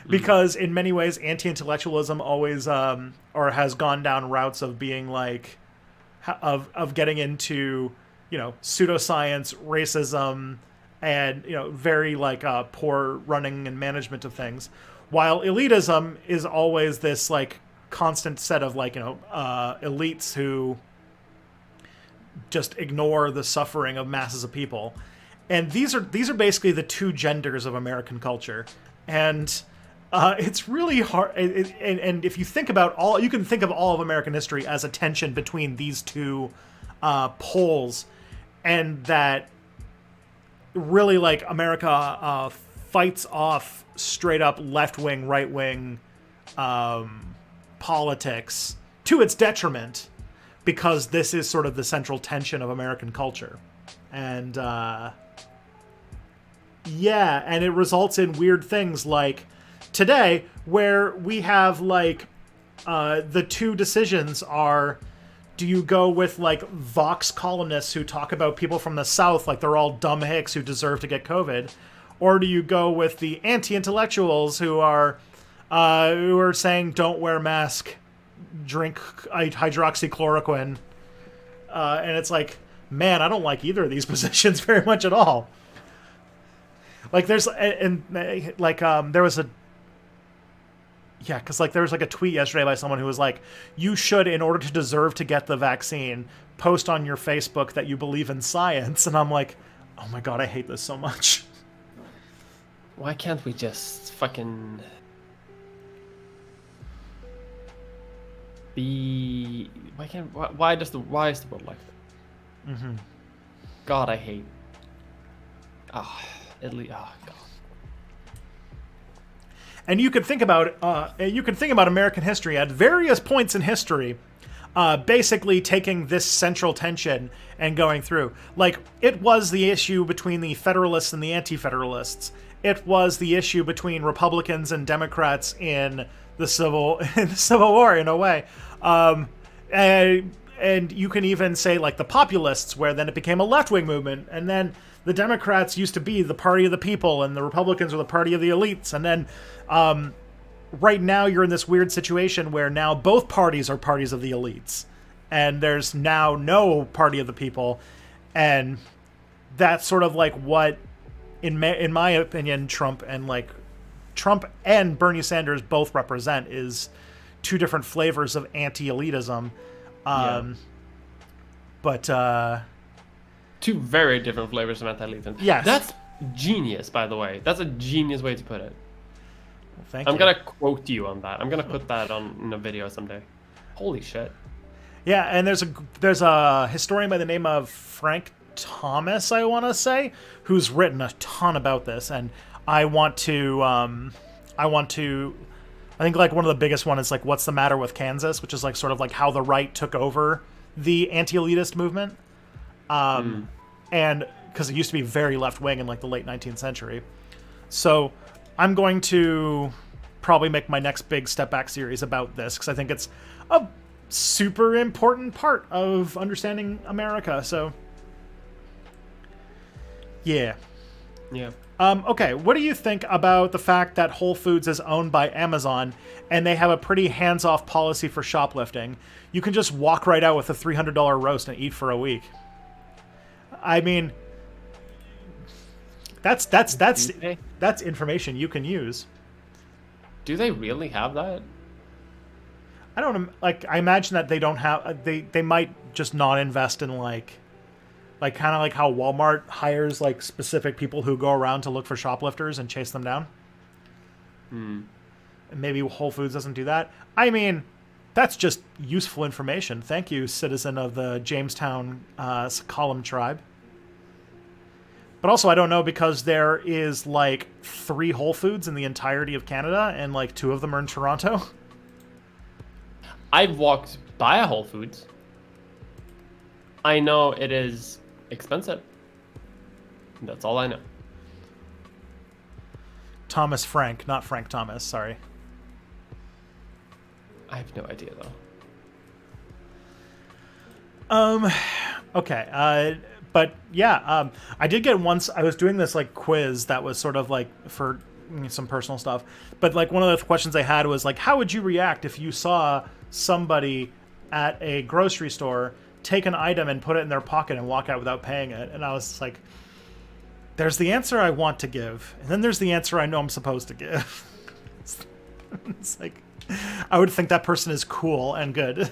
Because in many ways, anti-intellectualism always, or has gone down routes of being like, of getting into, you know, pseudoscience, racism, and, you know, very like poor running and management of things. While elitism is always this like constant set of like, you know, elites who just ignore the suffering of masses of people. And these are basically the two genders of American culture. And it's really hard, and if you think about you can think of all of American history as a tension between these two poles, and that really, like, America fights off straight up left-wing, right-wing politics to its detriment, because this is sort of the central tension of American culture. And yeah, and it results in weird things like today, where we have like the two decisions are, do you go with like Vox columnists who talk about people from the South like they're all dumb hicks who deserve to get COVID, or do you go with the anti-intellectuals who are saying don't wear mask, drink hydroxychloroquine, and it's like, man, I don't like either of these positions very much at all. Like there was a because like there was like a tweet yesterday by someone who was like, you should, in order to deserve to get the vaccine, post on your Facebook that you believe in science. And I'm like, oh my god, I hate this so much. Why can't we just fucking be? Why is the world like that? Mm-hmm. God, I hate. Italy. Oh god. And you could think about American history at various points in history, basically taking this central tension and going through. Like, it was the issue between the Federalists and the Anti-Federalists. It was the issue between Republicans and Democrats in the Civil War, in a way. And you can even say, like, the Populists, where then it became a left-wing movement, and then the Democrats used to be the party of the people, and the Republicans were the party of the elites. And then right now you're in this weird situation where now both parties are parties of the elites. And there's now no party of the people. And that's sort of like what, in my opinion, Trump and Bernie Sanders both represent, is two different flavors of anti-elitism. But two very different flavors of anti-elitism. Yes. That's genius, by the way. That's a genius way to put it. Thank I'm you. gonna quote you on that. I'm gonna put that in a video someday. Holy shit. Yeah, and there's a historian by the name of Frank Thomas, I want to say, who's written a ton about this, and I think like one of the biggest one is like What's the Matter with Kansas, which is like sort of like how the right took over the anti-elitist movement, and because it used to be very left-wing in like the late 19th century. So I'm going to probably make my next big Step Back series about this, because I think it's a super important part of understanding America. So yeah. Okay, what do you think about the fact that Whole Foods is owned by Amazon and they have a pretty hands-off policy for shoplifting? You can just walk right out with a $300 roast and eat for a week. I mean, that's information you can use. Do they really have that? I don't like. I imagine that they don't have. They might just not invest in like kind of like how Walmart hires like specific people who go around to look for shoplifters and chase them down. And maybe Whole Foods doesn't do that. I mean, that's just useful information. Thank you, citizen of the Jamestown Column tribe. But also, I don't know, because there is like 3 Whole Foods in the entirety of Canada, and like 2 of them are in Toronto. I've walked by a Whole Foods. I know it is expensive. That's all I know. Thomas Frank, not Frank Thomas, sorry. I have no idea though. Okay. But yeah, I did get once. I was doing this like quiz that was sort of like for some personal stuff. But like one of the questions I had was like, how would you react if you saw somebody at a grocery store take an item and put it in their pocket and walk out without paying it? And I was like, there's the answer I want to give, and then there's the answer I know I'm supposed to give. It's like, I would think that person is cool and good.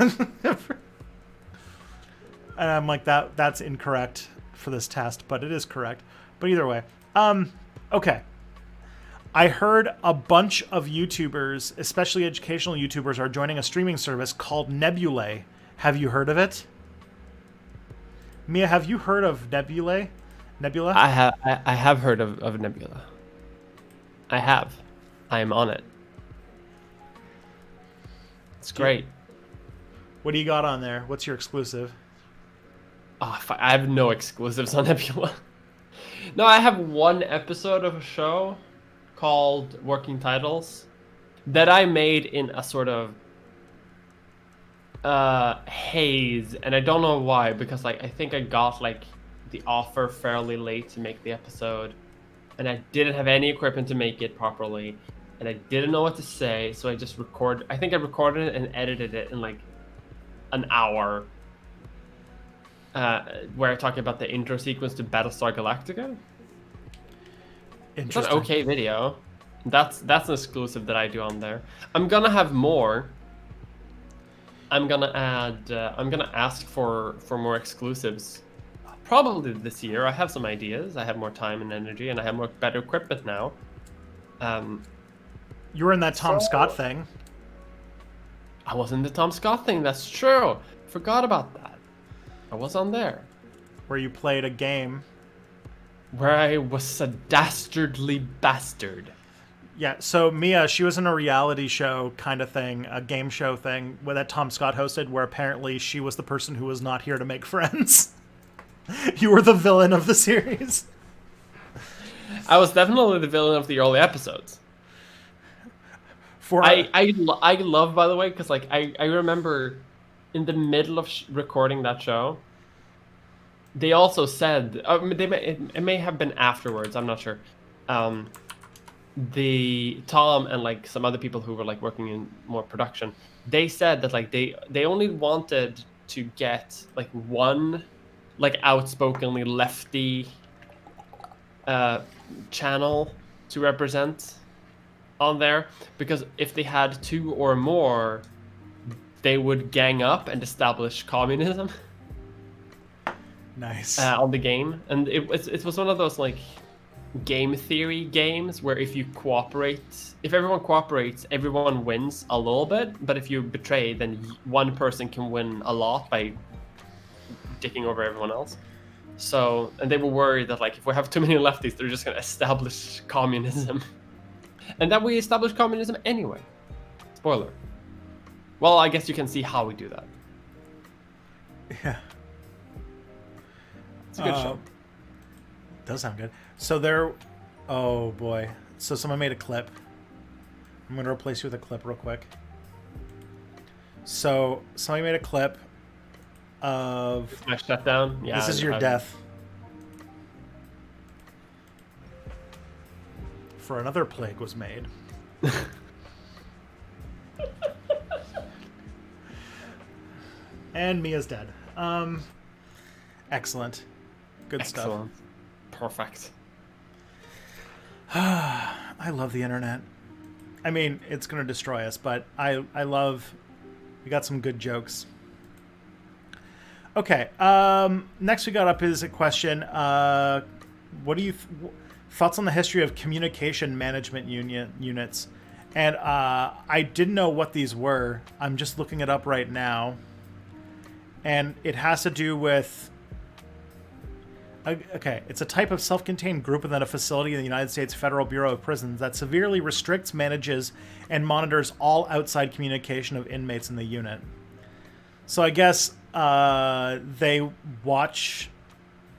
And I'm like, that's incorrect for this test, but it is correct. But either way. Okay. I heard a bunch of YouTubers, especially educational YouTubers, are joining a streaming service called Nebulae. Have you heard of it? Mia, have you heard of Nebula? I have heard of Nebula. I have. I am on it. It's great. What do you got on there? What's your exclusive? Oh, I have no exclusives on Nebula. No, I have one episode of a show called Working Titles that I made in a sort of haze, and I don't know why, because like I think I got like the offer fairly late to make the episode, and I didn't have any equipment to make it properly, and I didn't know what to say, so I just I think I recorded it and edited it in like an hour. Where I talk about the intro sequence to Battlestar Galactica. It's an okay video. That's an exclusive that I do on there. I'm gonna have more. I'm gonna add. I'm gonna ask for more exclusives. Probably this year. I have some ideas. I have more time and energy, and I have more better equipment now. You were in that Tom Scott thing. I was in the Tom Scott thing. That's true. Forgot about that. I was on there. Where you played a game. Where I was a dastardly bastard. Yeah, so Mia, she was in a reality show kind of thing, a game show thing that Tom Scott hosted, where apparently she was the person who was not here to make friends. You were the villain of the series. I was definitely the villain of the early episodes. I love, by the way, because like I remember in the middle of recording that show, they also said it may have been afterwards. I'm not sure. The Tom and like some other people who were like working in more production, they said that like they only wanted to get like one like outspokenly lefty channel to represent on there, because if they had 2 or more, they would gang up and establish communism. Nice. On the game, and it was one of those like game theory games where if everyone cooperates, everyone wins a little bit, but if you betray, then one person can win a lot by dicking over everyone else. So, and they were worried that like if we have too many lefties, they're just gonna establish communism. And then we established communism anyway. Spoiler. Well, I guess you can see how we do that. Yeah. It's a good show. Does sound good. So there, oh boy. So someone made a clip. I'm going to replace you with a clip real quick. So somebody made a clip of... My shutdown? Yeah. This is your death. For another plague was made. And Mia's dead. Excellent. Good Excellent. Perfect. I love the internet. I mean, it's going to destroy us, but I love... We got some good jokes. Okay. Next we got up is a question. What do you... Thoughts on the history of communication management units? And I didn't know what these were. I'm just looking it up right now. And it has to do with... Okay, it's a type of self-contained group within a facility in the United States Federal Bureau of Prisons that severely restricts, manages, and monitors all outside communication of inmates in the unit. So I guess they watch...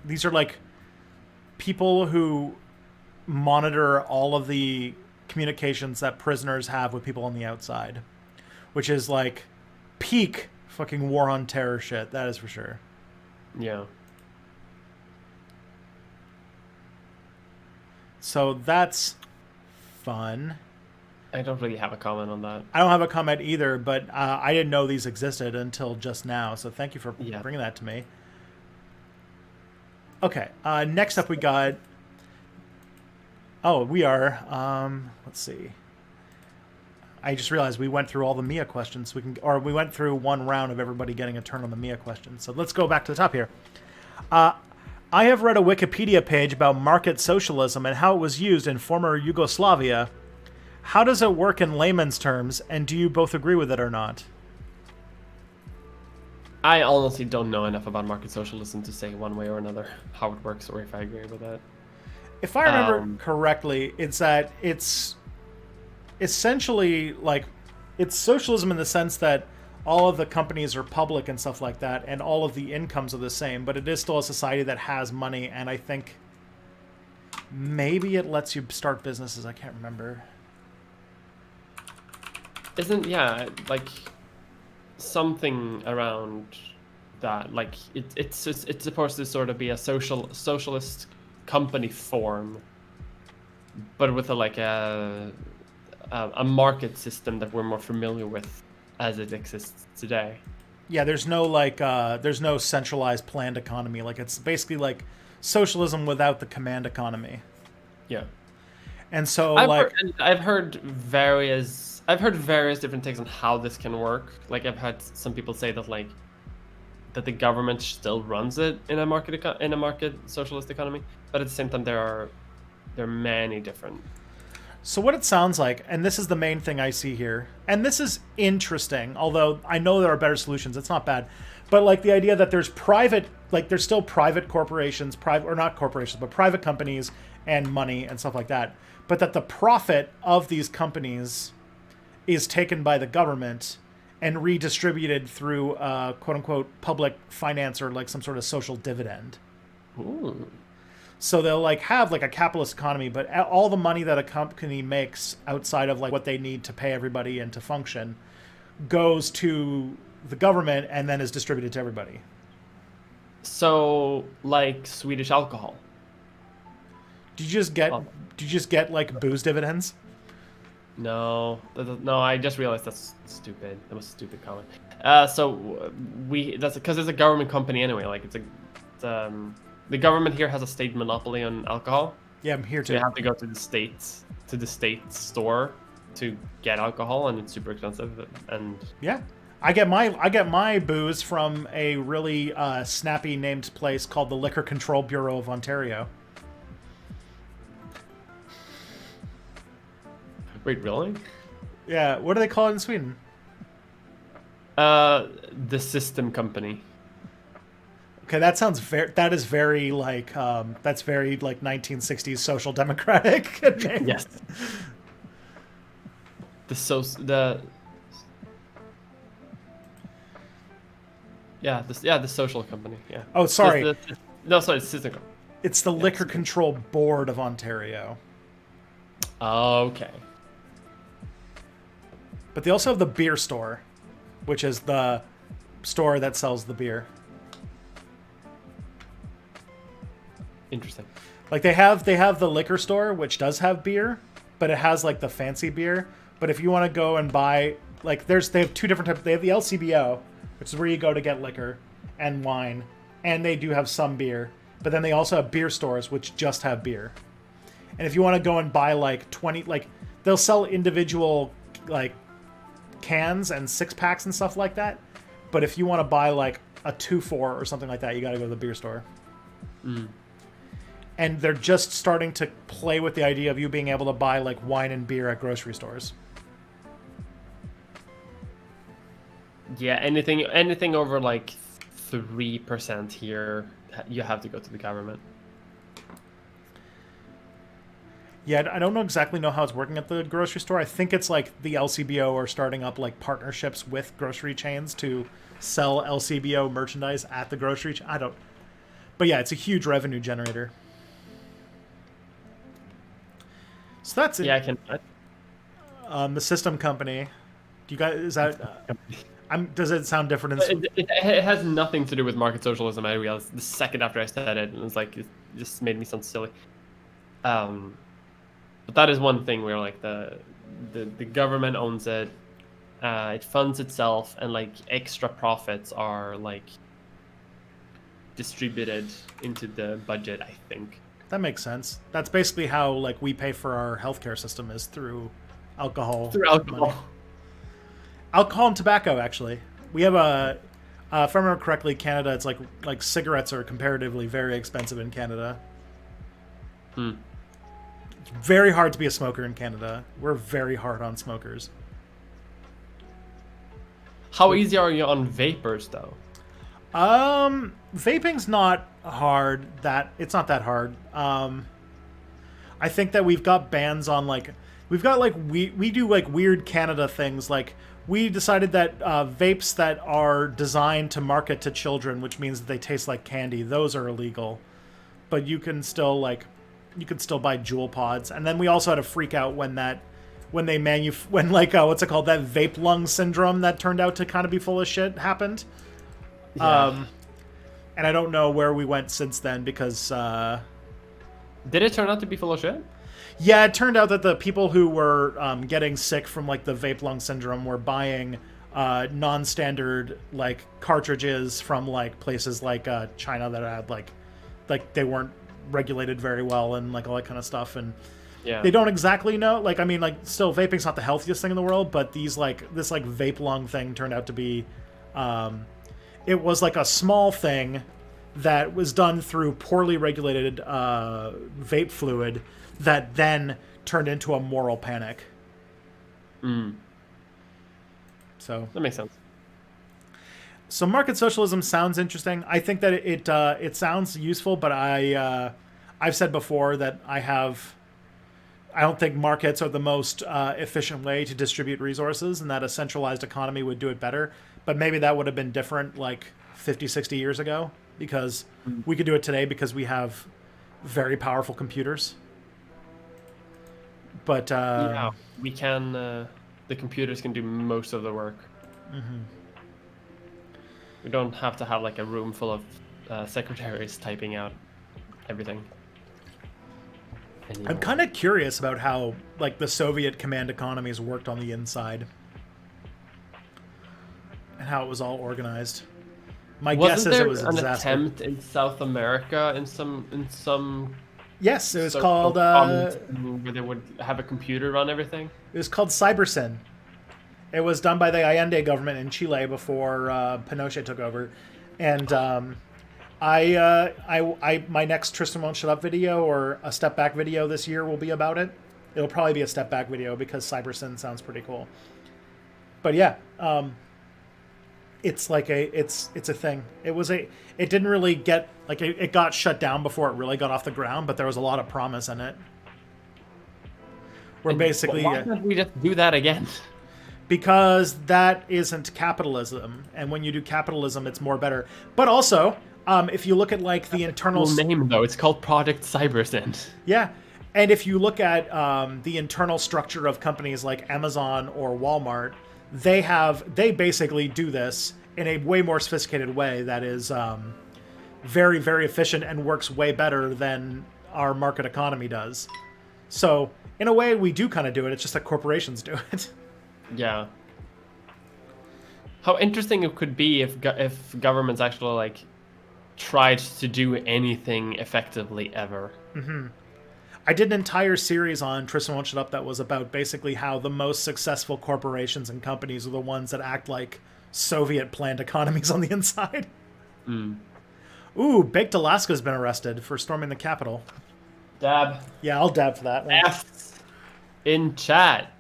These are like people who monitor all of the communications that prisoners have with people on the outside, which is like peak fucking war on terror shit. That is for sure. Yeah. So that's fun. I don't really have a comment on that. I don't have a comment either, but I didn't know these existed until just now. So thank you for bringing that to me. Okay. Next up we got... Oh, we are... let's see. I just realized we went through all the Mia questions. We went through one round of everybody getting a turn on the Mia questions. So let's go back to the top here. I have read a Wikipedia page about market socialism and how it was used in former Yugoslavia. How does it work in layman's terms, and do you both agree with it or not? I honestly don't know enough about market socialism to say one way or another how it works or if I agree with it. If I remember correctly, it's that it's essentially like it's socialism in the sense that all of the companies are public and stuff like that, and all of the incomes are the same, but it is still a society that has money, and I think maybe it lets you start businesses. I can't remember. Like something around that, like it's supposed to sort of be a socialist company form, but with a market system that we're more familiar with as it exists today. Yeah, there's no centralized planned economy. Like it's basically like socialism without the command economy. Yeah. And so I've heard various different takes on how this can work. Like I've had some people say that that the government still runs it in a market socialist economy, but at the same time there are many different. So what it sounds like, and this is the main thing I see here, and this is interesting, although I know there are better solutions, it's not bad, but like the idea that there's there's still private corporations, private companies and money and stuff like that, but that the profit of these companies is taken by the government and redistributed through quote-unquote public finance or like some sort of social dividend. Ooh. So they'll have a capitalist economy, but all the money that a company makes outside of what they need to pay everybody and to function goes to the government and then is distributed to everybody. So like Swedish alcohol. Did you just get booze dividends? No, I just realized that's stupid. That was a stupid comment. That's because it's a government company anyway. The government here has a state monopoly on alcohol. Yeah, I'm here too. So you have to go to the state store to get alcohol, and it's super expensive. And yeah, I get my booze from a really snappy named place called the Liquor Control Bureau of Ontario. Wait, really? Yeah, what do they call it in Sweden? The system company. Okay, that sounds very. That is very like. That's very like 1960s social democratic name. Yes. The social company. Yeah. Oh, sorry. No, sorry, it's system company. It's the Liquor Control Board of Ontario. Okay. But they also have the beer store, which is the store that sells the beer. Interesting. Like they have the liquor store, which does have beer, but it has like the fancy beer. But if you want to go and buy, like they have two different types. They have the LCBO, which is where you go to get liquor and wine, and they do have some beer. But then they also have beer stores, which just have beer. And if you want to go and buy like 20, like they'll sell individual like cans and 6-packs and stuff like that. But if you want to buy like a 2-4 or something like that, you got to go to the beer store. And they're just starting to play with the idea of you being able to buy like wine and beer at grocery stores. Yeah, anything over like 3% here, you have to go to the government. Yeah, I don't exactly know how it's working at the grocery store. I think it's like the LCBO are starting up like partnerships with grocery chains to sell LCBO merchandise at the grocery chain. But yeah, it's a huge revenue generator. So that's it. Yeah, I can. The system company. Do you guys, is that... does it sound different? It has nothing to do with market socialism. I realized the second after I said it, and it's like it just made me sound silly. But that is one thing where like the government owns it, it funds itself, and like extra profits are like distributed into the budget, I think. That makes sense. That's basically how like we pay for our healthcare system is through alcohol. Through alcohol. Money. Alcohol and tobacco, actually. We have if I remember correctly, Canada, it's like cigarettes are comparatively very expensive in Canada. It's very hard to be a smoker in Canada. We're very hard on smokers. How easy are you on vapors, though? Vaping's not hard. It's not that hard. I think that we've got bans on like we do like weird Canada things. Like we decided that vapes that are designed to market to children, which means that they taste like candy, those are illegal. But you can still buy Juul pods. And then we also had a freak out when that what's it called, that vape lung syndrome that turned out to kind of be full of shit happened. Yeah. And I don't know where we went since then because did it turn out to be full of shit? Yeah, it turned out that the people who were getting sick from like the vape lung syndrome were buying non-standard like cartridges from like places like China that had like they weren't regulated very well and like all that kind of stuff. And yeah, they don't exactly know. Like I mean, like still vaping's not the healthiest thing in the world, but this vape lung thing turned out to be it was like a small thing that was done through poorly regulated vape fluid that then turned into a moral panic. So that makes sense. So market socialism sounds interesting. I think that it sounds useful, but I've said before that I don't think markets are the most efficient way to distribute resources, and that a centralized economy would do it better. But maybe that would have been different like 50, 60 years ago, because we could do it today because we have very powerful computers. But yeah, we can. The computers can do most of the work. We don't have to have like a room full of secretaries typing out everything anymore. I'm kind of curious about how like the Soviet command economies worked on the inside and how it was all organized. My guess is it was a disaster. Wasn't there an attempt in South America in some Yes, it was called where they would have a computer run everything? It was called CyberSyn. It was done by the Allende government in Chile before Pinochet took over. And my next Tristan Won't Shut Up video or a Step Back video this year will be about it. It'll probably be a step back video because Cybersyn sounds pretty cool. But yeah, it's like it's a thing. It didn't really get like it got shut down before it really got off the ground, but there was a lot of promise in it. Where basically, why can't we just do that again? Because that isn't capitalism, and when you do capitalism, it's more better. But also, if you look at like the internal name though, it's called Project Cybersyn. Yeah, and if you look at the internal structure of companies like Amazon or Walmart, they basically do this in a way more sophisticated way that is very, very efficient and works way better than our market economy does. So in a way, we do kind of do it. It's just that corporations do it. Yeah. How interesting it could be if governments actually like tried to do anything effectively ever. Mm-hmm. I did an entire series on Tristan Won't Shut Up that was about basically how the most successful corporations and companies are the ones that act like Soviet planned economies on the inside. Mm. Ooh, Baked Alaska's been arrested for storming the Capitol. Dab. Yeah, I'll dab for that. F in chat.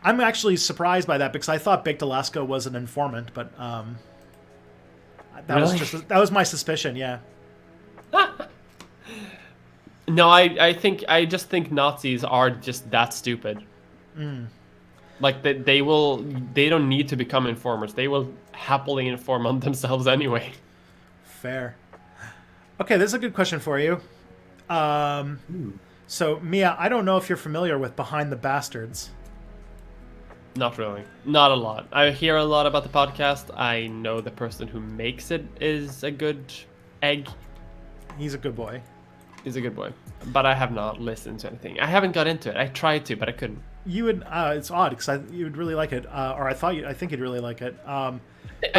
I'm actually surprised by that because I thought Baked Alaska was an informant, but that was my suspicion. Yeah. No, I just think Nazis are just that stupid. Mm. Like they don't need to become informers. They will happily inform on themselves anyway. Fair. Okay, this is a good question for you. So Mia, I don't know if you're familiar with Behind the Bastards. Not really. Not a lot. I hear a lot about the podcast. I know the person who makes it is a good egg. He's a good boy. He's a good boy. But I have not listened to anything. I haven't got into it. I tried to, but I couldn't. You would. It's odd because you would really like it, or I think you'd really like it. I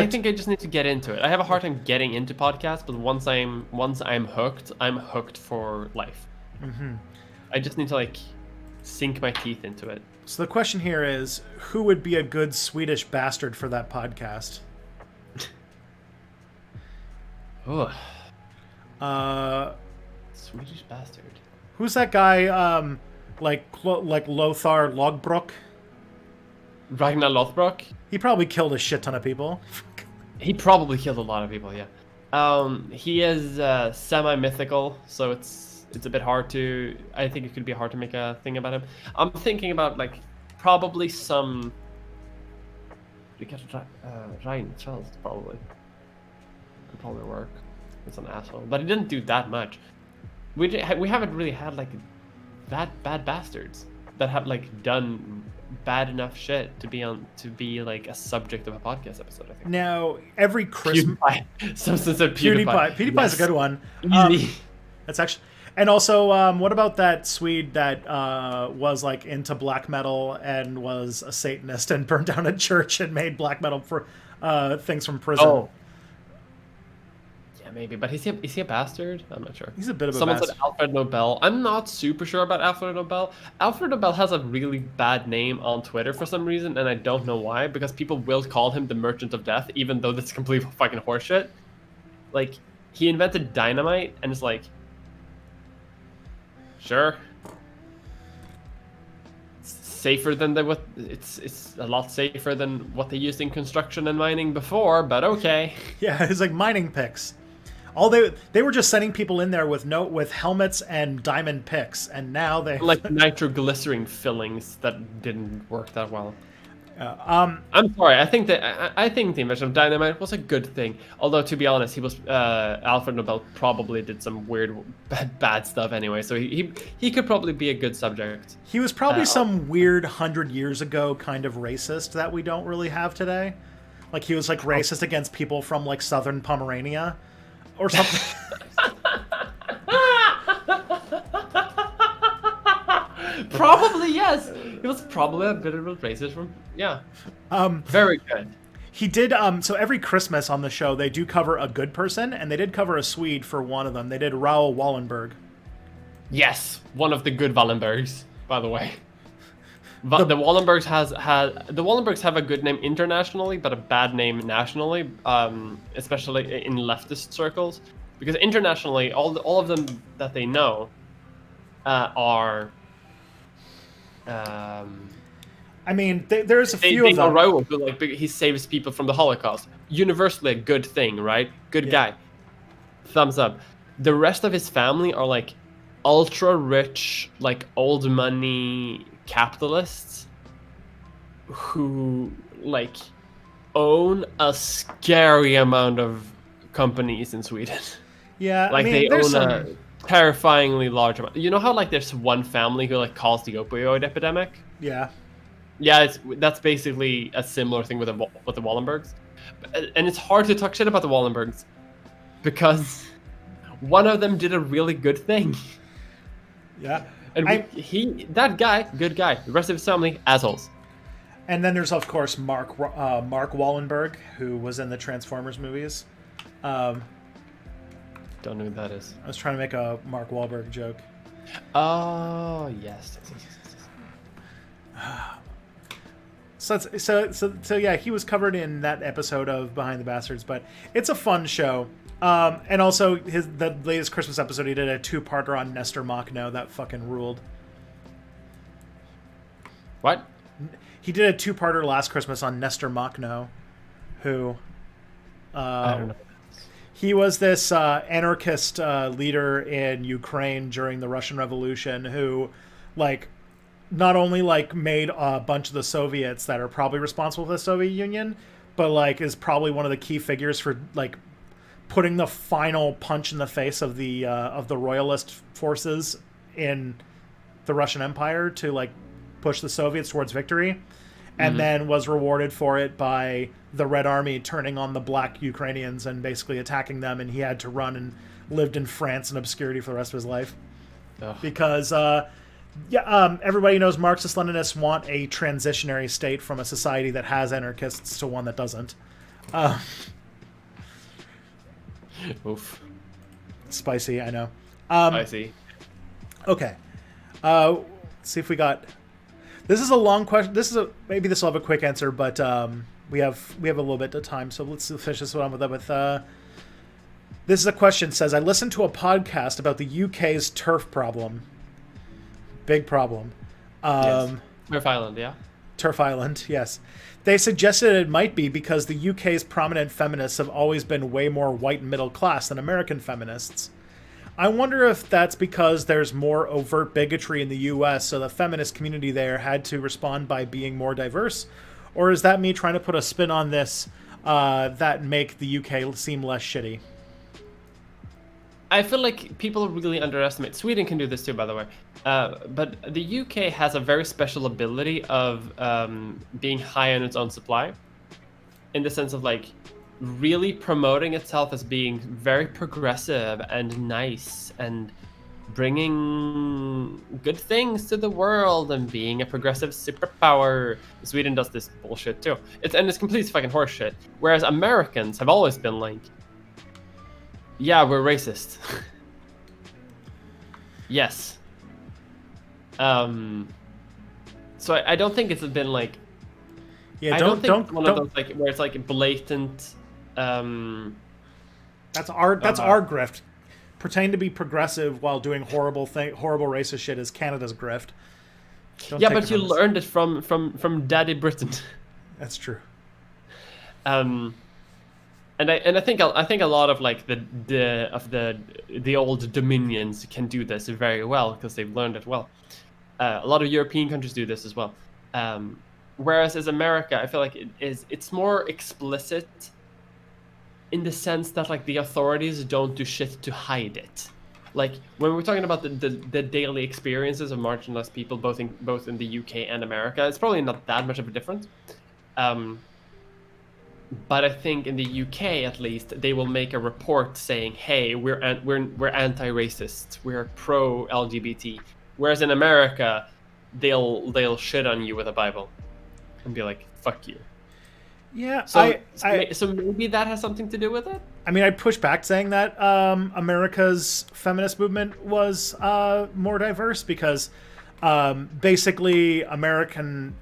think I just need to get into it. I have a hard time getting into podcasts, but once I'm hooked, I'm hooked for life. Mm-hmm. I just need to like sink my teeth into it. So the question here is, who would be a good Swedish bastard for that podcast? Oh. Swedish bastard. Who's that guy? Like Lothar Logbrook? Ragnar Lothbrok? He probably killed a shit ton of people. He probably killed a lot of people, yeah. He is semi-mythical, so it's a bit hard to... I think it could be hard to make a thing about him. I'm thinking about, like, probably some... Reinfeldt, probably. Could probably work. It's an asshole. But he didn't do that much. We haven't really had, like, that bad bastards that have, like, done bad enough shit to be like a subject of a podcast episode, I think. Now, every Christmas... Simpson said PewDiePie. PewDiePie's yes. a good one. Easy. That's actually... And also, what about that Swede that was like into black metal and was a Satanist and burned down a church and made black metal for things from prison? Oh. Yeah, maybe. But is he a bastard? I'm not sure. He's a bit of a Someone bastard. said Alfred Nobel. I'm not super sure about Alfred Nobel. Alfred Nobel has a really bad name on Twitter for some reason, and I don't know why, because people will call him the Merchant of Death, even though that's complete fucking horseshit. Like, he invented dynamite, and it's like... Sure. Safer than it's a lot safer than what they used in construction and mining before, but okay. Yeah, it's like mining picks. All they were just sending people in there with helmets and diamond picks, and now they like nitroglycerin fillings that didn't work that well. I'm sorry. I think the invention of dynamite was a good thing. Although, to be honest, Alfred Nobel probably did some weird, bad stuff anyway. So he could probably be a good subject. He was probably some weird 100 years ago kind of racist that we don't really have today. Like he was like racist against people from like southern Pomerania, or something. Probably yes. He was probably a bit of a racist from very good. He did so every Christmas on the show they do cover a good person, and they did cover a Swede for one of them. They did Raoul Wallenberg. Yes, one of the good Wallenbergs, by the way. The Wallenbergs the Wallenbergs have a good name internationally, but a bad name nationally, especially in leftist circles, because internationally all of them that they know are I mean, there's a few they of know them. Raoul, but like he saves people from the Holocaust. Universally a good thing, right? Good guy. Thumbs up. The rest of his family are like ultra rich, like old money capitalists who like own a scary amount of companies in Sweden. Yeah, Like I mean, they there's own some. a terrifyingly large amount. You know how like there's one family who like caused the opioid epidemic? Yeah. Yeah, that's basically a similar thing with the Wallenbergs. And it's hard to talk shit about the Wallenbergs because one of them did a really good thing. Yeah. And that guy, good guy. The rest of his family, assholes. And then there's of course Mark Wallenberg, who was in the Transformers movies. Don't know who that is. I was trying to make a Mark Wahlberg joke. Oh yes. So yeah, he was covered in that episode of Behind the Bastards, but it's a fun show. And also the latest Christmas episode, he did a 2-parter on Nestor Makhno that fucking ruled. What? He did a 2-parter last Christmas on Nestor Makhno, who I don't know. he was this anarchist leader in Ukraine during the Russian Revolution who, like, not only like made a bunch of the Soviets that are probably responsible for the Soviet Union, but like is probably one of the key figures for like putting the final punch in the face of the royalist forces in the Russian Empire to like push the Soviets towards victory, and then was rewarded for it by the Red Army turning on the black Ukrainians and basically attacking them, and he had to run and lived in France in obscurity for the rest of his life. Ugh. Because everybody knows Marxist-Leninists want a transitionary state from a society that has anarchists to one that doesn't. Oof. Spicy, I know. I see. Okay. Let's see if we got... This is a long question. Maybe this will have a quick answer, but we have a little bit of time, so let's finish this one with this is a question. It says, I listened to a podcast about the UK's turf problem. Big problem. Yes. Turf Island, yeah. Turf Island, yes. They suggested it might be because the UK's prominent feminists have always been way more white and middle class than American feminists. I wonder if that's because there's more overt bigotry in the US, so the feminist community there had to respond by being more diverse? Or is that me trying to put a spin on this that make the UK seem less shitty? I feel like people really underestimate. Sweden can do this too, by the way. But the UK has a very special ability of being high on its own supply, in the sense of like really promoting itself as being very progressive and nice and bringing good things to the world and being a progressive superpower. Sweden does this bullshit too. It's complete fucking horseshit. Whereas Americans have always been like, yeah, we're racist. Yes. So I don't think it's been like. Yeah, I don't think one of those like where it's like blatant. That's our grift. Pretending to be progressive while doing horrible racist shit is Canada's grift. Yeah, but you learned it from Daddy Britain. That's true. And I think a lot of like the old dominions can do this very well because they've learned it well. A lot of European countries do this as well. Whereas as America, I feel like it's more explicit in the sense that like the authorities don't do shit to hide it. Like when we're talking about the daily experiences of marginalized people, both in the UK and America, it's probably not that much of a difference. But I think in the UK, at least, they will make a report saying, "Hey, we're anti-racist, we're pro-LGBT." Whereas in America, they'll shit on you with a Bible and be like, "Fuck you." Yeah, so maybe that has something to do with it. I mean, I'd push back saying that America's feminist movement was more diverse because basically American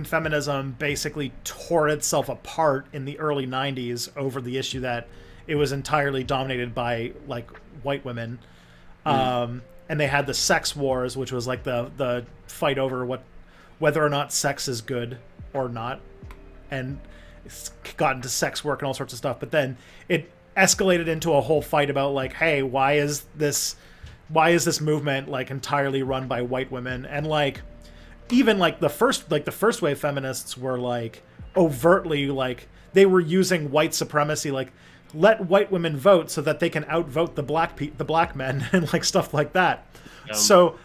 feminism basically tore itself apart in the early 90s over the issue that it was entirely dominated by like white women. And they had the sex wars, which was like the fight over what whether or not sex is good or not, and it's got into sex work and all sorts of stuff. But then it escalated into a whole fight about like, hey, why is this movement like entirely run by white women? And like even like the first wave feminists were like overtly like they were using white supremacy, like let white women vote so that they can outvote the black men and like stuff like that. So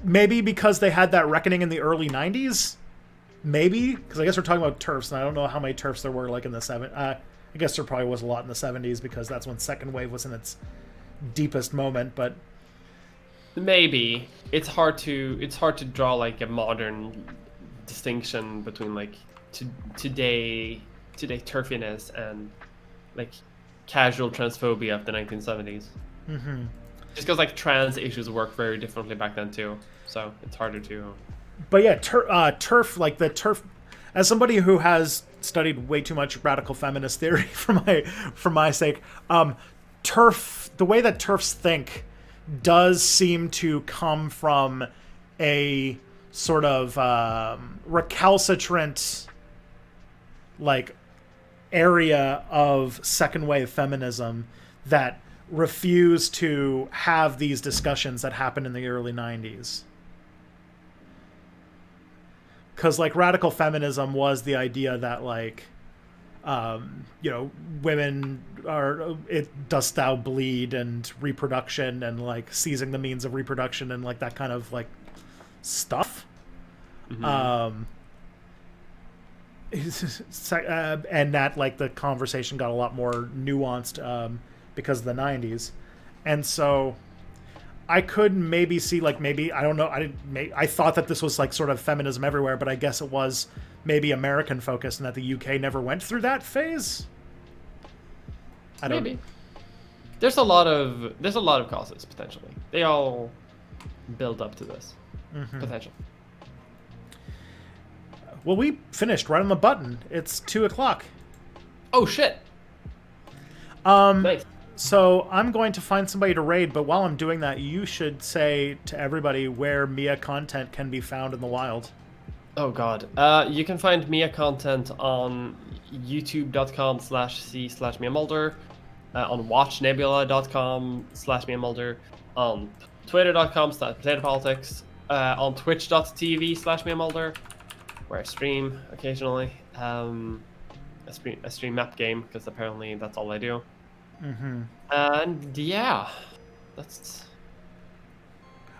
maybe because they had that reckoning in the early 90s, maybe because I guess we're talking about TERFs, and I don't know how many TERFs there were like in the I guess there probably was a lot in the 70s because that's when second wave was in its deepest moment. But maybe it's hard to draw like a modern distinction between like today turfiness and like casual transphobia of the 1970s. Mm-hmm. Just because like trans issues work very differently back then too, so it's harder to. But yeah, TERF, like the TERF, as somebody who has studied way too much radical feminist theory for my sake, TERF, the way that TERFs think does seem to come from a sort of recalcitrant like area of second wave feminism that refused to have these discussions that happened in the early 90s. Because like radical feminism was the idea that like women are dost thou bleed and reproduction and like seizing the means of reproduction and like that kind of like stuff. Mm-hmm. And that like the conversation got a lot more nuanced because of the 90s. And so I could maybe see like maybe I don't know I thought that this was like sort of feminism everywhere, but I guess it was maybe American focused and that the UK never went through that phase. I don't. Maybe there's a lot of causes potentially. They all build up to this potential. Well, we finished right on the button. It's 2:00. Oh shit. Nice. So I'm going to find somebody to raid, but while I'm doing that, you should say to everybody where Mia content can be found in the wild. Oh god. You can find Mia content on youtube.com/c/miamulder, on watchnebula.com/miamulder, on twitter.com/potatopolitics, on twitch.tv/miamulder, where I stream occasionally. I stream map game because apparently that's all I do. Mm-hmm. And yeah, that's.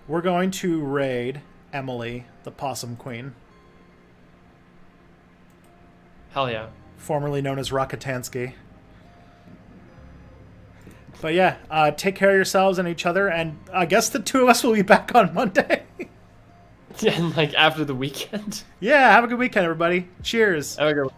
We're going to raid Emily, the Possum Queen. Hell yeah. Formerly known as Rakatansky. But yeah, take care of yourselves and each other, and I guess the two of us will be back on Monday. Yeah, and like after the weekend. Yeah, have a good weekend, everybody. Cheers. Have a good one.